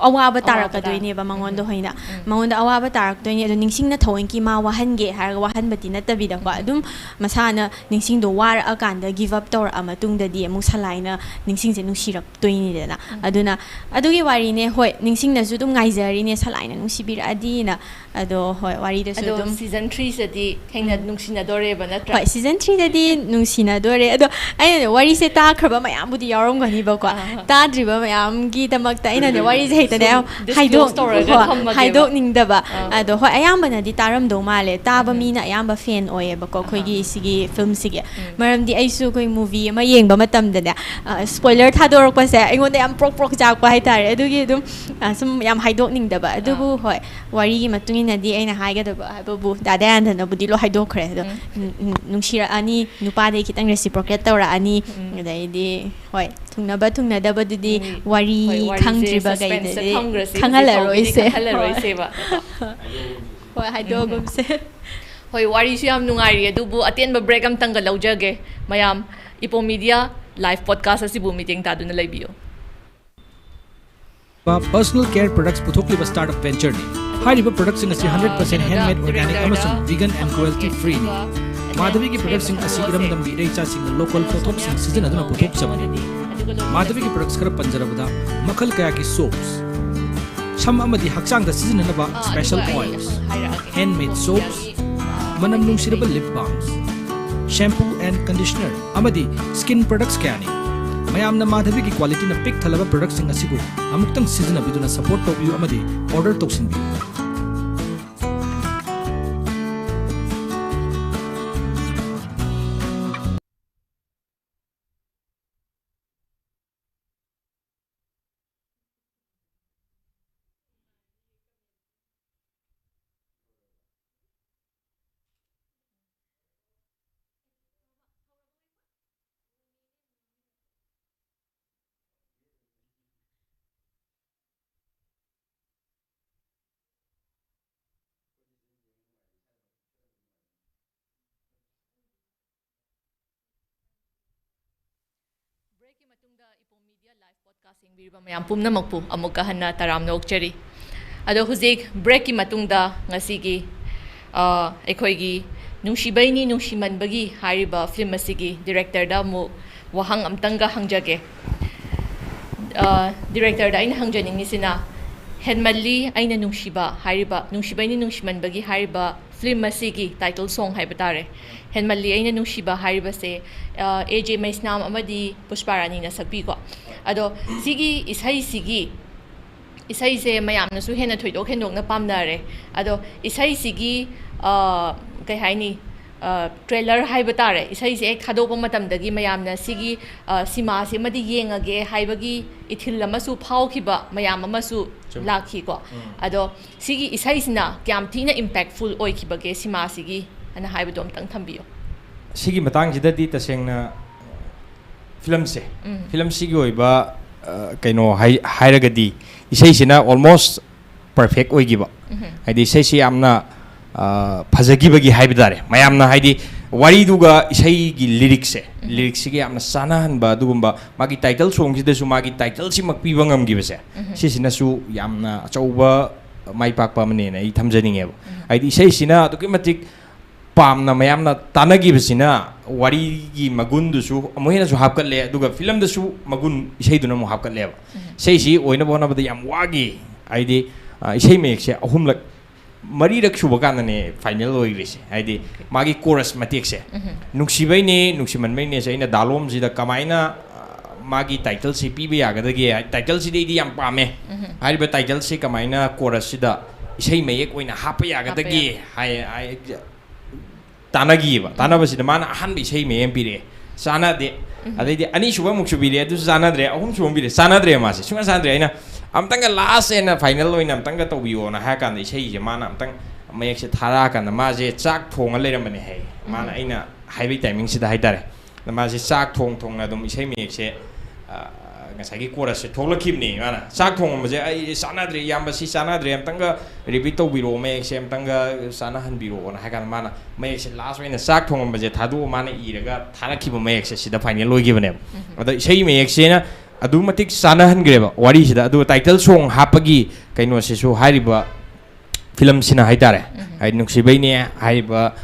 Speaker 4: ꯑꯋꯥꯕ ꯇꯥꯔꯛꯀꯗꯣꯏꯅꯦꯕ ꯃꯉꯣꯟꯗ ꯍꯣꯏꯅ ꯃꯉꯣꯟꯗ ꯑꯋꯥꯕ ꯇꯥꯔꯛꯇꯣꯏꯅꯦ ꯑꯗꯣ ꯅꯤꯡꯁꯤꯡꯅ ꯊꯑꯣꯏꯀꯤ ꯃꯥ ꯋꯥꯍꯟꯒꯦ ꯍꯥꯏꯔꯒ ꯋꯥꯍꯟꯕꯗꯤ ꯅꯠꯇꯕꯤꯗꯀꯣ ꯑꯗꯨꯝ ꯃꯁꯥꯅ ꯅꯤꯡꯁꯤꯡꯗꯣ ꯋꯥꯔꯛꯑꯀꯥꯟꯗ ꯒꯤꯞ ꯑꯞ ꯇꯧꯔꯛꯑ ꯃꯇꯨꯡꯗꯗꯤ ꯑꯃꯨꯛ ꯁꯂꯥꯏꯅ ꯅꯤꯡꯁꯤꯡꯁꯦ ꯅꯨꯡꯁꯤꯔꯛꯇꯣꯏꯅꯤꯗꯅ ꯑꯗꯨꯅ ꯑꯗꯨꯒꯤ ꯋꯥꯔꯤꯅꯦ ꯍꯣꯏ ꯅꯤꯡꯁꯤꯡꯅꯁꯨ ꯑꯗꯨꯝ ꯉꯥꯏꯖꯔꯤꯅꯦ ꯁꯂꯥꯏꯅ ꯅꯨꯡꯁꯤꯕꯤꯔꯛꯑꯗꯤꯅ ꯑꯗꯣ ꯍꯣꯏ ꯋꯥꯔꯤꯗꯁꯨ ꯑꯗꯨꯝ
Speaker 1: ꯁꯤꯖꯟ 3ꯁꯤꯗꯤ ꯅꯨꯡꯁꯤꯅꯗꯣꯔꯦꯕ ꯅꯠꯇ꯭ꯔꯥ
Speaker 4: ꯍꯣꯏ ꯁꯤꯖꯟ 3ꯗꯗꯤ ꯅꯨꯡꯁꯤꯅꯗꯣꯔꯦ ꯑꯗꯣ ꯑꯩꯅꯅꯦ ꯋꯥꯔꯤꯁꯦ ꯇꯥꯈ꯭ꯔꯕ ꯃꯌꯥꯝꯕꯨꯗꯤ ꯌꯥꯎꯔꯝꯒꯅꯤꯕꯀꯣ ꯇꯥꯗ꯭ꯔꯤꯕ ꯃꯌꯥꯝꯒꯤꯗꯃꯛꯇ ꯑꯩꯅꯅꯦ ꯋꯥꯔꯤꯁꯦ ꯍꯦꯛꯇꯅꯦ ꯍꯥꯏꯗꯣꯛꯅꯤꯡꯗꯕ ꯑꯗꯣ ꯍꯣꯏ ꯑꯌꯥꯝꯕꯅꯗꯤ ꯇꯥꯔꯝꯗꯧ ꯃꯥꯜꯂꯦ ꯇꯥꯕ ꯃꯤꯅ ꯑꯌꯥꯝꯕ ꯐꯦꯟ ꯑꯣꯏꯌꯦꯕꯀꯣ ꯑꯩꯈꯣꯏꯒꯤ ꯁꯤꯒꯤ ꯐꯤल्मꯁꯤꯒꯤ ꯃꯔꯝꯗꯤ ꯑꯩꯁꯨ ꯑꯩꯈꯣꯏ ꯃꯨꯚꯤ ꯑꯃ ꯌꯦꯡꯕ ꯃꯇꯝꯗꯅꯦ ꯁ꯭ꯄꯣꯏꯂꯔ ꯊꯥꯗꯣꯔꯛꯄꯁꯦ ꯑꯩꯉꯣꯟꯗ ꯌꯥꯝ ꯄ꯭ꯔꯣꯛ ꯄ꯭ꯔꯣꯛ ꯆꯥꯛꯄ ꯍꯥꯏꯇꯥꯔꯦ ꯑꯗꯨꯒꯤ ꯑꯗꯨꯝ ꯁꯨꯝ ꯌꯥꯝ ꯍꯥꯏꯗꯣꯛꯅꯤꯡꯗꯕ ꯑꯗꯨꯕꯨ ꯍꯣꯏ ꯋꯥꯔꯤꯒꯤ ꯃꯇꯨꯡ ꯏꯟꯅꯗꯤ ꯑꯩꯅ ꯍꯥꯏꯒꯗꯕ ꯍꯥꯏꯕꯕꯨ ꯗꯥꯌꯥꯅꯟꯗꯅꯕꯨꯗꯤ ꯂꯣꯏ ꯍꯥꯏꯗꯣꯛꯈ꯭ꯔꯦ ꯑꯗꯣ ꯅꯨꯡꯁꯤꯔꯛꯑꯅꯤ ꯅꯨꯄꯥꯗꯩ ꯈꯤꯇꯪ ꯔꯦꯁꯤꯄ꯭ꯔꯣꯀꯦꯠ ꯇꯧꯔꯛꯑꯅꯤ ꯑꯗꯩꯗꯤ ꯍꯣꯏ ꯊꯨꯡꯅꯕ ꯊꯨꯡꯅꯗꯕꯗꯨꯗꯤ ꯋꯥꯔꯤ ꯈꯪꯗ꯭ꯔꯤꯕꯒꯩꯗꯗꯤ ꯈꯪꯍꯜꯂꯔꯣꯏꯁꯦꯕ ꯍꯣꯏ ꯍꯥꯏꯗꯣꯛꯑꯒꯨꯝꯁꯦ
Speaker 1: ꯍꯣꯏ ꯋꯥꯔꯤꯁꯨ ꯌꯥꯝ ꯅꯨꯡꯉꯥꯏꯔꯤ ꯑꯗꯨꯕꯨ ꯑꯇꯦꯟꯕ ꯕ꯭ꯔꯦꯛ ꯑꯃꯇꯪꯒ ꯂꯧꯖꯒꯦ ꯃꯌꯥꯝ ꯏꯄꯣꯝ ꯃꯤꯗꯤꯌꯥ ꯂꯥꯏꯚ ꯄꯣꯗꯀꯥꯁ ꯑꯁꯤꯕꯨ ꯃꯤꯠꯌꯦꯡ ꯇꯥꯗꯨꯅ ꯂꯩꯕꯤꯌꯨ
Speaker 5: Personal care products puthokliba startup venture ni hariba products sing asi 100% handmade organic amasung vegan and cruelty free ni MadhabiGi products sing asi iramdam bi reicha sing local pothok sing season aduna pothok chabani MadhabiGi products khara panjarabada makhal kaya ki soaps cham amadi hakchang da season na ba special oils handmade soaps manam nungsiraba lip balms shampoo and conditioner amadi skin products kaya ni mayamna MadhabiGi quality na pick thalaba products sing asigu amuktang season abiduna support tawbiyu amadi order tawsinbiyu
Speaker 1: ꯕ꯭ꯔꯦꯛꯀꯤ ꯃꯇꯨꯡꯗ ꯏꯄꯣꯝ media live podcast ꯌꯦꯡꯕꯤꯔꯤꯕ ꯃꯌꯥꯝ ꯄꯨꯝꯅꯃꯛꯄꯨ ꯑꯃꯨꯛꯀ ꯍꯟꯅ ꯇꯔꯥꯝꯅ ꯑꯣꯛꯆꯔꯤ ꯑꯗꯣ ꯍꯧꯖꯤꯛ ꯕ꯭ꯔꯦꯛꯀꯤ ꯃꯇꯨꯡꯗ ꯉꯁꯤꯒꯤ ꯑꯩꯈꯣꯏꯒꯤ ꯅꯨꯡꯁꯤꯕꯩꯅꯤ ꯅꯨꯡꯁꯤꯃꯟꯕꯒꯤ ꯍꯥꯏꯔꯤꯕ ꯐꯤल्म ꯑꯁꯤꯒꯤ ꯗꯤꯔꯦꯛꯇꯔꯗ ꯑꯃꯨꯛ ꯋꯥꯍꯪ ꯑꯝꯇꯪꯒ ꯍꯪꯖꯒꯦ ꯗꯤꯔꯦꯛꯇꯔꯗ ꯑꯩꯅ ꯍꯪꯖꯅꯤꯡꯉꯤꯁꯤꯅ ꯍꯦꯟꯃꯜꯂꯤ ꯑꯩꯅ ꯅꯨꯡꯁꯤꯕ ꯍꯥꯏꯔꯤꯕ ꯅꯨꯡꯁꯤꯕꯩꯅꯤ ꯅꯨꯡꯁꯤꯃꯟꯕꯒꯤ ꯍꯥꯏꯔꯤꯕ ꯐꯤल्म ꯑꯁꯤꯒꯤ ꯇꯥꯏꯇꯜ ꯁꯣꯡ ꯍꯥꯏꯕ ꯇꯥꯔꯦ ꯍꯦꯟꯃꯜꯂꯤ ꯑꯩꯅ ꯅꯨꯡꯁꯤꯕ ꯍꯥꯏꯔꯤꯕꯁꯦ AJ ꯃꯩꯁꯅꯥꯝ ꯑꯃꯗꯤ ꯄꯨꯁꯄꯥꯔꯥꯅꯤꯅ ꯁꯛꯄꯤꯀꯣ ꯑꯗꯣ ꯁꯤꯒꯤ ꯏꯁꯩꯁꯦ ꯃꯌꯥꯝꯅꯁꯨ ꯍꯦꯟꯅ ꯊꯣꯏꯗꯣꯛ ꯍꯦꯟꯗꯣꯛꯅ ꯄꯥꯝꯅꯔꯦ ꯑꯗꯣ ꯏꯁꯩꯁꯤꯒꯤ ꯀꯩ ꯍꯥꯏꯅꯤ ꯇ꯭ꯔꯦꯂꯔ ꯍꯥꯏꯕ ꯇꯥꯔꯦ ꯏꯁꯩꯁꯦ ꯍꯦꯛ ꯊꯥꯗꯣꯛꯄ ꯃꯇꯝꯗꯒꯤ ꯃꯌꯥꯝꯅ ꯁꯤꯒꯤ ꯁꯤꯃꯥꯁꯤ ꯑꯃꯗꯤ ꯌꯦꯡꯉꯒꯦ ꯍꯥꯏꯕꯒꯤ ꯏꯊꯤꯜ ꯑꯃꯁꯨ ꯐꯥꯎꯈꯤꯕ ꯃꯌꯥꯝ ꯑꯃꯁꯨ ꯂꯥꯛꯈꯤꯀꯣ ꯑꯗꯣ ꯁꯤꯒꯤ ꯏꯁꯩꯁꯤꯅ ꯀꯌꯥꯝ ꯊꯤꯅ ꯏꯝꯄꯦꯛꯐꯨꯜ ꯑꯣꯏꯈꯤꯕꯒꯦ ꯁꯤꯃꯥꯁꯤꯒꯤ ꯑꯅ ꯍꯥꯏꯕꯗꯣ ꯑꯝꯇꯪ ꯊꯝꯕꯤꯌꯣ
Speaker 2: ꯁꯤꯒꯤ ꯃꯇꯥꯡꯁꯤꯗꯗꯤ ꯇꯁꯦꯡꯅ ꯐꯤꯂꯝꯁꯤꯒꯤ ꯑꯣꯏꯕ ꯀꯩꯅꯣ ꯍꯥꯏꯔꯒꯗꯤ ꯏꯁꯩꯁꯤꯅ ꯑꯣꯜꯃꯣꯁ ꯄꯔꯐꯦꯛ ꯑꯣꯏꯈꯤꯕ ꯍꯥꯏꯗꯤ ꯏꯁꯩꯁꯤ ꯌꯥꯝꯅ ꯐꯖꯈꯤꯕꯒꯤ ꯍꯥꯏꯕ ꯇꯥꯔꯦ ꯃꯌꯥꯝꯅ ꯍꯥꯏꯗꯤ wariduga isai gi lyrics gi amna sanahan ba dugumba magi title song si desu magi title si makpiba ngamgi base si sinasu yamna achauba mai pakpa mane na I thamjaninge ai isai sina to matik pam na mayam na tanagi basina wari gi magun du su amohina su hapkat le duga film da su magun isai du na mo hapkat le sei si oina bona bada yam wagi ai di isai mek se ahum lak mari rak su bakan ne final oi grise ai di magi chorus matik se nungsibai ne nungsimanbai ne sai na dalom ji da kamaina magi title si pibe ya ga da ge title si di yam pame ai ba title si kamaina chorus si da isai mek oina hapa ya ga da ge ai tanagi ba tanabasi mana ahan bi sei me empire sana de adai ani shuba muksu bi de du sana dre ahum shuba bi de sana dre ma se sunga sana dre ina amtanga last ena final loina amtanga to bi ona ha kan sei je mana amtang mayek se thara kan ma je chak thong le ram ne hai mana aina haibi timing si da hai tare ma je chak thong na dum sei mayek se ngasagi chorus se tholakib ni mana chak thong ma je ai sana dre yamba si sana dre amtanga repeat to biro mayek se amtanga sana han biro ona ha kan mana mayek se last ina chak thong ma je thadu mana iraga tharakib mayek se sida final loi gibane ada sei mayek se na adu matik sana han greba wari sida adu title song hapagi kaino se su hariba film sina haitare ai nungsibai ne haiba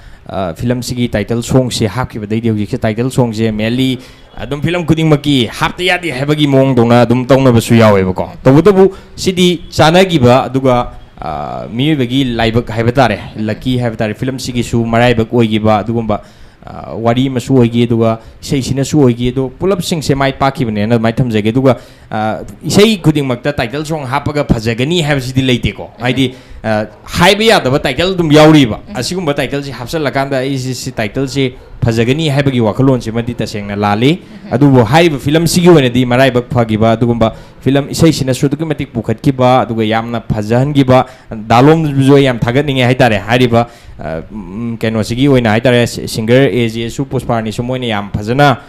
Speaker 2: film sigi title song se hapki badai de hujik title song se mainly adum film kuding maki hapta yadi habagi mong dona adum tongna basu yawe ba ko tobudabu sidi chana gi ba aduga mi bagi laibak haibatare lucky haibatare film sigi su marai bak oi gi ba adugumba wari masu oi gi aduga sei sina su oi gi do pulap sing se mai paki bane na mai thamjage aduga sei kuding makta title song hapaga phajagani habsidi leite ko haidi haiba yadaba title dum yauri ba asigumba title si hapsal lakanda is title si phajagani haibagi wakalon si madi tasengna lali adubo haiba film sigi wena di marai bak phagi ba adugumba film isai sina su dugi matik pukhat ki ba aduga yamna phajahan gi ba dalom jo yam thagat ninge haitare hariba keno sigi wena haitare singer AJ su pusparni su moina yam phajana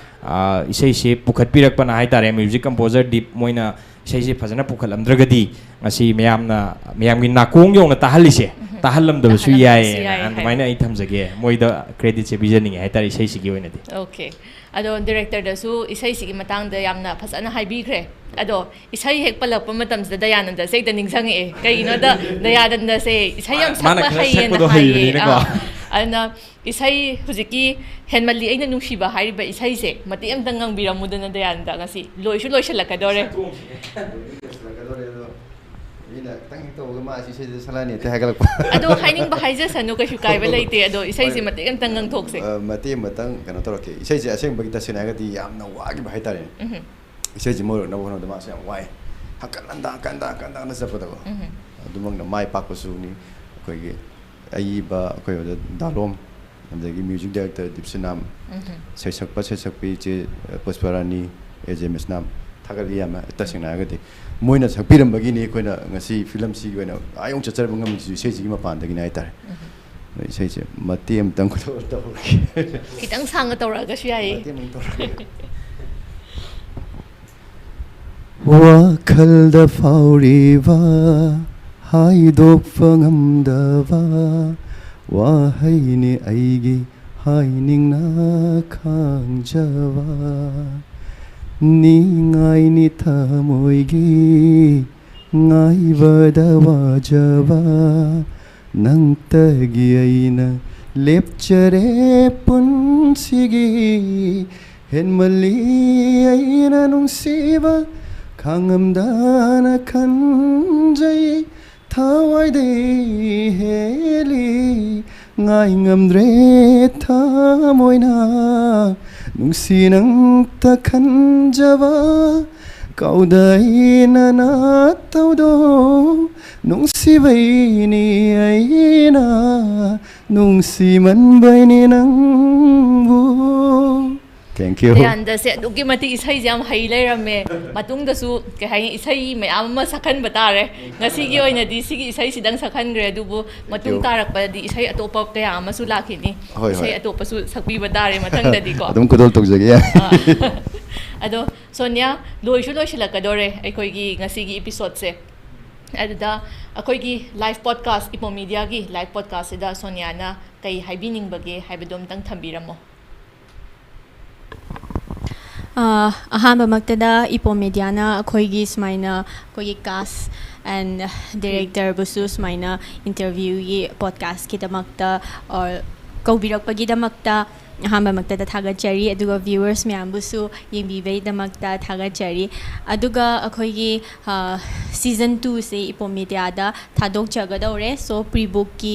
Speaker 2: isai se pukhat pirak pana haitare music composer deep moina isai se phajana pukhat amdragadi ngasi meyamgi nakong yong na tahalise tahalam da su yae andmaina ai thamjage moida credit se bijaning haitare isai sigi wena di
Speaker 1: okay ado director da su isai sigi matang da yamna phasana haibi khre ado isai hek palak pa matam da Dayananda se da ningsang e kaino da Dayananda se isai yam sakpa hayen haye ana isai hujiki henmali aina nungsiba hariba isai se mati am dangang biramudana Dayananda ngasi loisu loisalakadore
Speaker 3: ina tang to ga ma si se salani te hagalak
Speaker 1: ado haining ba haija sanu ka shukai ba leite ado isai se mati am tangang thokse
Speaker 3: mati matang kana to ke isai se aseng bagita senaga di yamna wagi ba haitare isai ji moro na wono da ma se wai hakanda na sapada ko adumang na mai pak pasu ni koi ge ai ba koi da dalom andagi music director dipsinam sai sakpi je pasparani ejems nam thagari yama tasingna ga di moina sakpiram bagini koina ngasi film si koina ayong chachar bangam ji sei ji ma pan dagi nai tar sei je matem tang ko to
Speaker 1: kitang sang to ga shyai
Speaker 3: wakhal da fauriwa haidok fangamdawa wahaini aigi haining na khangjawa ningai ni thamoigi ngai vada wajava nangtagi aina lepchare punsigi henmali aina nungsiba khangamdana khanjai thawaide heli ngai ngamdre thamoina nungsinang ta khanjava kaudai na taudo nungsibai ni aina nungsimanbai ni nangbu. Thank you.
Speaker 1: Dayananda se dugi mati isai jam hai leirame matung da su ke hai isai mayam ma sakhan batare ngasi gi oina di sigi isai sidang sakhan gre dubu matung tarak pa di isai atopa kaya ama su lakhini isai atopa su sakbi batare matang da di ko
Speaker 3: adum kodol tok jage ya
Speaker 1: ado Sonia loishu loisilakadore aikoi gi ngasi gi episode se ꯑꯗꯨꯗ ꯑꯩꯈꯣꯏꯒꯤ live podcast ꯏꯄꯣꯝ ꯃꯤꯗꯤꯌꯥꯒꯤ live ꯄꯣꯗꯀꯥꯁꯁꯤꯗ ꯁꯣꯅꯤꯌꯥꯅ ꯀꯩ ꯍꯥꯏꯕꯤꯅꯤꯡꯕꯒꯦ ꯍꯥꯏꯕꯗꯣ ꯑꯝꯇꯪ ꯊꯝꯕꯤꯔꯝꯃꯣ.
Speaker 4: ꯑꯍꯥꯟꯕꯃꯛꯇꯗ ꯏꯄꯣꯝ ꯃꯦꯗꯤꯌꯥꯅ ꯑꯩꯈꯣꯏꯒꯤ ꯁꯨꯃꯥꯏꯅ ꯑꯩꯈꯣꯏꯒꯤ ꯀꯥꯁ ꯑꯦꯟ ꯗꯤꯔꯦꯛꯇꯔꯕꯨꯁꯨ ꯁꯨꯃꯥꯏꯅ ꯏꯟꯇꯔꯚ꯭ꯌꯨꯒꯤ ꯄꯣꯗꯀꯥꯁꯀꯤꯗꯃꯛꯇ ꯀꯧꯕꯤꯔꯛꯄꯒꯤꯗꯃꯛꯇ ꯑꯍꯥꯟꯕꯃꯛꯇꯗ ꯊꯥꯒꯠꯆꯔꯤ ꯑꯗꯨꯒ ꯚ꯭ꯌꯨꯋꯔꯁ ꯃꯌꯥꯝꯕꯨꯁꯨ ꯌꯦꯡꯕꯤꯕꯒꯤꯗꯃꯛꯇ ꯊꯥꯒꯠꯆꯔꯤ ꯑꯗꯨꯒ ꯑꯩꯈꯣꯏꯒꯤ ꯁꯤꯖꯟ 2ꯁꯦ ꯏꯄꯣꯝ ꯃꯦꯗꯤꯌꯥꯗ ꯊꯥꯗꯣꯛꯆꯒꯗꯧꯔꯦ ꯁꯣ ꯄ꯭ꯔꯤꯕꯨꯛꯀꯤ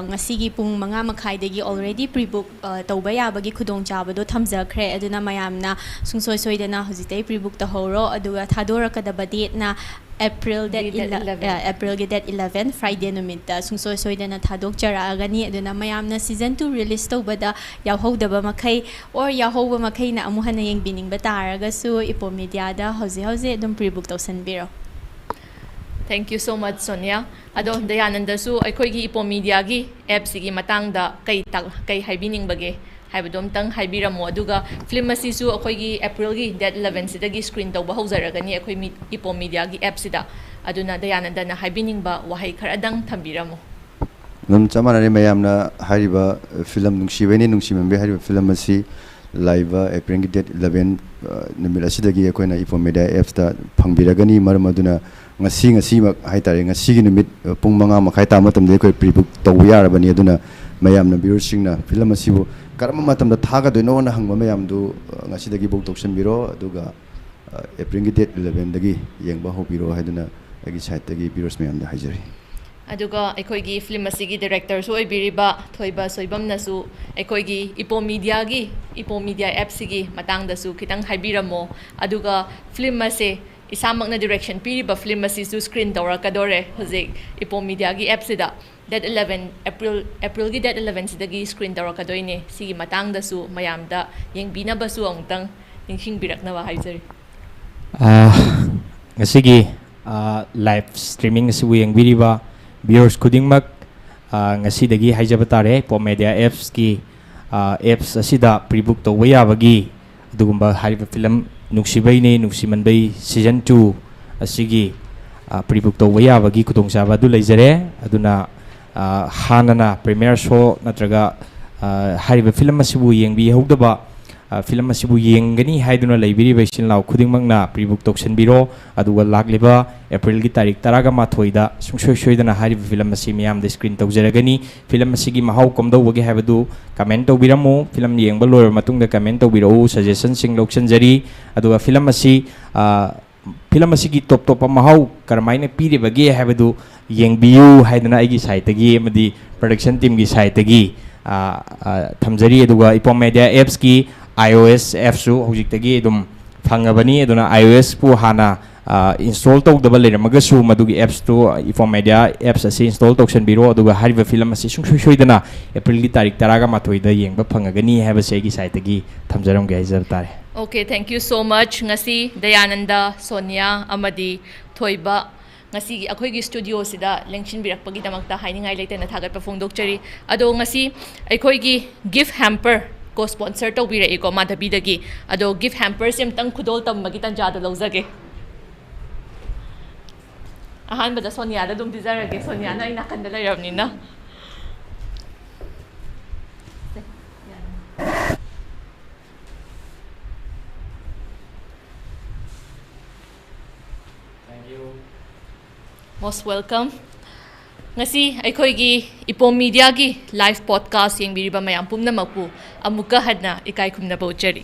Speaker 4: ꯉꯁꯤꯒꯤ ꯄꯨꯡ 5:30ꯗꯒꯤ ꯑꯣꯜꯔꯦꯗꯤ ꯄ꯭ꯔꯤꯕꯨꯛ ꯇꯧꯕ ꯌꯥꯕꯒꯤ ꯈꯨꯗꯣꯡꯆꯥꯕꯗꯣ ꯊꯝꯖꯈ꯭ꯔꯦ ꯑꯗꯨꯅ ꯃꯌꯥꯝꯅ ꯁꯨꯡꯁꯣꯏ ꯁꯣꯏꯗꯅ ꯍꯧꯖꯤꯛꯇꯩ ꯄ꯭ꯔꯤꯕꯨꯛ ꯇꯧꯍꯧꯔꯣ ꯑꯗꯨꯒ ꯊꯥꯗꯣꯔꯛꯀꯗꯕ ꯗꯦꯠꯅ ꯑꯦꯄ꯭ꯔꯤꯜꯒꯤ ꯗꯦꯠ 11 ꯐ꯭ꯔꯥꯏꯗꯦ ꯅꯨꯃꯤꯠꯇ ꯁꯨꯡꯁꯣꯏ ꯁꯣꯏꯗꯅ ꯊꯥꯗꯣꯛꯆꯔꯛꯑꯒꯅꯤ ꯑꯗꯨꯅ ꯃꯌꯥꯝꯅ ꯁꯤꯖꯟ 2 ꯔꯤꯂꯤꯁ ꯇꯧꯕꯗ ꯌꯥꯎꯍꯧꯗꯕ ꯃꯈꯩ ꯑꯣꯔ ꯌꯥꯎꯍꯧꯕ ꯃꯈꯩꯅ ꯑꯃꯨꯛ ꯍꯟꯅ ꯌꯦꯡꯕꯤꯅꯤꯡꯕ ꯇꯥꯔꯒꯁꯨ ꯏꯄꯣꯝ ꯃꯦꯗꯤꯌꯥꯗ ꯍꯧꯖꯤꯛ ꯑꯗꯨꯝ ꯄ꯭ꯔꯤꯕꯨꯛ ꯇꯧꯁꯟꯕꯤꯔꯣ.
Speaker 1: Thank you so much, Sonia. Ado Dayanandasu ꯑꯩꯈꯣꯏꯒꯤ ꯏꯄꯣꯝ ꯃꯤꯗꯤꯌꯥꯒꯤ ꯑꯦꯞꯁꯤꯒꯤ ꯃꯇꯥꯡꯗ ꯀꯩ ꯍꯥꯏꯕꯤꯅꯤꯡꯕꯒꯦ ꯍꯥꯏꯕꯗꯣ ꯑꯝꯇꯪ ꯍꯥꯏꯕꯤꯔꯝꯃꯣ ꯑꯗꯨꯒ ꯐꯤल्म ꯑꯁꯤꯁꯨ ꯑꯩꯈꯣꯏꯒꯤ ꯑꯦꯄ꯭ꯔꯤꯜꯒꯤ ꯗꯦꯠ 11ꯁꯤꯗꯒꯤ ꯁ꯭ꯀ꯭ꯔꯤꯟ ꯇꯧꯕ ꯍꯧꯖꯔꯒꯅꯤ ꯑꯩꯈꯣꯏ ꯏꯄꯣꯝ ꯃꯤꯗꯤꯌꯥꯒꯤ ꯑꯦꯞꯁꯤꯗ ꯑꯗꯨꯅ ꯗꯌꯥꯅꯟꯗꯅ ꯍꯥꯏꯕꯤꯅꯤꯡꯕ ꯋꯥꯍꯩ ꯈꯔꯗꯪ ꯊꯝꯕꯤꯔꯝꯃꯣ.
Speaker 3: ꯑꯗꯨꯝ ꯆꯞ ꯃꯥꯟꯅꯔꯦ ꯃꯌꯥꯝꯅ ꯍꯥꯏꯔꯤꯕ ꯐꯤꯂꯝ ꯅꯨꯡꯁꯤꯕꯩꯅꯤ ꯅꯨꯡꯁꯤꯃꯟꯕꯩ ꯍꯥꯏꯔꯤꯕ ꯐꯤꯂꯝ ꯑꯁꯤ ꯂꯥꯏꯕ ꯑꯦꯄ꯭ꯔꯤꯜꯒꯤ ꯗꯦꯠ 11 ꯅꯨꯃꯤꯠ ꯑꯁꯤꯗꯒꯤ ꯑꯩꯈꯣꯏꯅ ꯏꯄꯣꯝ ꯃꯦꯗꯤꯌꯥ ꯑꯦꯞꯁꯇ ꯐꯪꯕꯤꯔꯒꯅꯤ ꯃꯔꯝ ꯑꯗꯨꯅ ꯉꯁꯤꯃꯛ ꯍꯥꯏꯇꯥꯔꯦ ꯉꯁꯤꯒꯤ ꯅꯨꯃꯤꯠ ꯄꯨꯡ 5:30 ꯇꯥꯕ ꯃꯇꯝꯗ ꯑꯩꯈꯣꯏ ꯄ꯭ꯔꯤꯕꯨꯛ ꯇꯧꯕ ꯌꯥꯔꯕꯅꯤ ꯑꯗꯨꯅ ꯃꯌꯥꯝꯅ ꯚ꯭ꯌꯨꯋꯔꯁꯤꯡꯅ ꯐꯤꯂꯝ ꯑꯁꯤꯕꯨ ꯀꯔꯝꯕ ꯃꯇꯝꯗ ꯊꯥꯒꯗꯣꯏꯅꯣꯅ ꯍꯪꯕ ꯃꯌꯥꯝꯗꯨ ꯉꯁꯤꯗꯒꯤ ꯕꯨꯛ ꯇꯧꯁꯟꯕꯤꯔꯣ ꯑꯗꯨꯒ ꯑꯦꯄ꯭ꯔꯤꯜꯒꯤ ꯗꯦꯠ 11ꯗꯒꯤ ꯌꯦꯡꯕ ꯍꯧꯕꯤꯔꯣ ꯍꯥꯏꯗꯨꯅ ꯑꯩꯒꯤ ꯁꯥꯏꯠꯇꯒꯤ ꯚ꯭ꯌꯨꯋꯔꯁ ꯃꯌꯥꯝꯗ ꯍꯥꯏꯖꯔꯤ.
Speaker 1: ꯑꯗꯨꯒ ꯑꯩꯈꯣꯏꯒꯤ ꯐꯤल्म ꯑꯁꯤꯒꯤ ꯗꯤꯔꯦꯛꯇꯔꯁꯨ ꯑꯣꯏꯕꯤꯔꯤꯕ ꯊꯣꯏꯕ ꯁꯣꯏꯕꯝꯅꯁꯨ ꯑꯩꯈꯣꯏꯒꯤ ꯏꯄꯣꯝ ꯃꯤꯗꯤꯌꯥ ꯑꯦꯞꯁꯤꯒꯤ ꯃꯇꯥꯡꯗꯁꯨ ꯈꯤꯇꯪ ꯍꯥꯏꯕꯤꯔꯝꯃꯣ ꯑꯗꯨꯒ ꯐꯤल्म ꯑꯁꯦ इसामकना डायरेक्शन पीरिबा फिल्म असिसु स्क्रीन तौरकदोरे हुजिक इपोम मीडियागी एप्सिदा डेट 11 एप्रिल की डेट 11 सिदगी स्क्रीन तौरकदोइने सिगी मतांगदसु मयामदा येंगबिनबसु अमुतंग निंगसिंगबिरकनबा हाइजरी
Speaker 2: ngasiगी live streaming sibu yengbiriba viewers khudingmak ngasidagi haijaba tare Epom media apps ki apps asida prebook tawba yabagi adugumba hariba film nungsibaine nungsimanbei season 2 asigi prebook tawba yabagi khudongchaba du leijare aduna hanana premiere show natraga hariba film asibu yengbi hogdaba film asibu yengani haiduna leibiri baisin law khudingmakna prebook toksanbiro aduga lagliba april gi tarik 13 da sungsoi soidana hariba film asi miyam de screen tawjaragani film asigi mahau komdo wage haibadu comment tawbiramo film yengba loir matungda comment tawbiro suggestion sing loksanjari aduga film asigi top mahau karmaina piri bage haibadu yengbiu haidana aigi site gi amadi production team gi site gi thamjari aduga Epom media apps ki iOS apps su hojik dum phangabani aduna iOS pu hana install tawdaba leramagasu madugi apps to Epom media apps asi install tawsan biro aduga hariba film asi sungsoi soidana April gi tarik 13 da yengba phangagani haiba segi site gi thamjaram ge haizab tare.
Speaker 1: Okay, thank you so much. Ngasi Dayananda, Sonia, amadi Thoiba ngasi akhoi studio sida lengshin birakpagi damakta hainingai leitena thagatpa phongdokchari ado ngasi akhoi gi gift hamper को sponsor तौबीरको माधबीदगी अदो gift hamper से अमतंग खुदोल तम्बगी तंजाद लौजगे अहानबदा सोनियादा दुम दिजरगे सोनियाना आई नाकंदा लैरबनिना most welcome. ngasi aikoigi Epom media gi live podcast yengbiriba mayam pumnamakpu amuka hadna ikai khumna bauchari.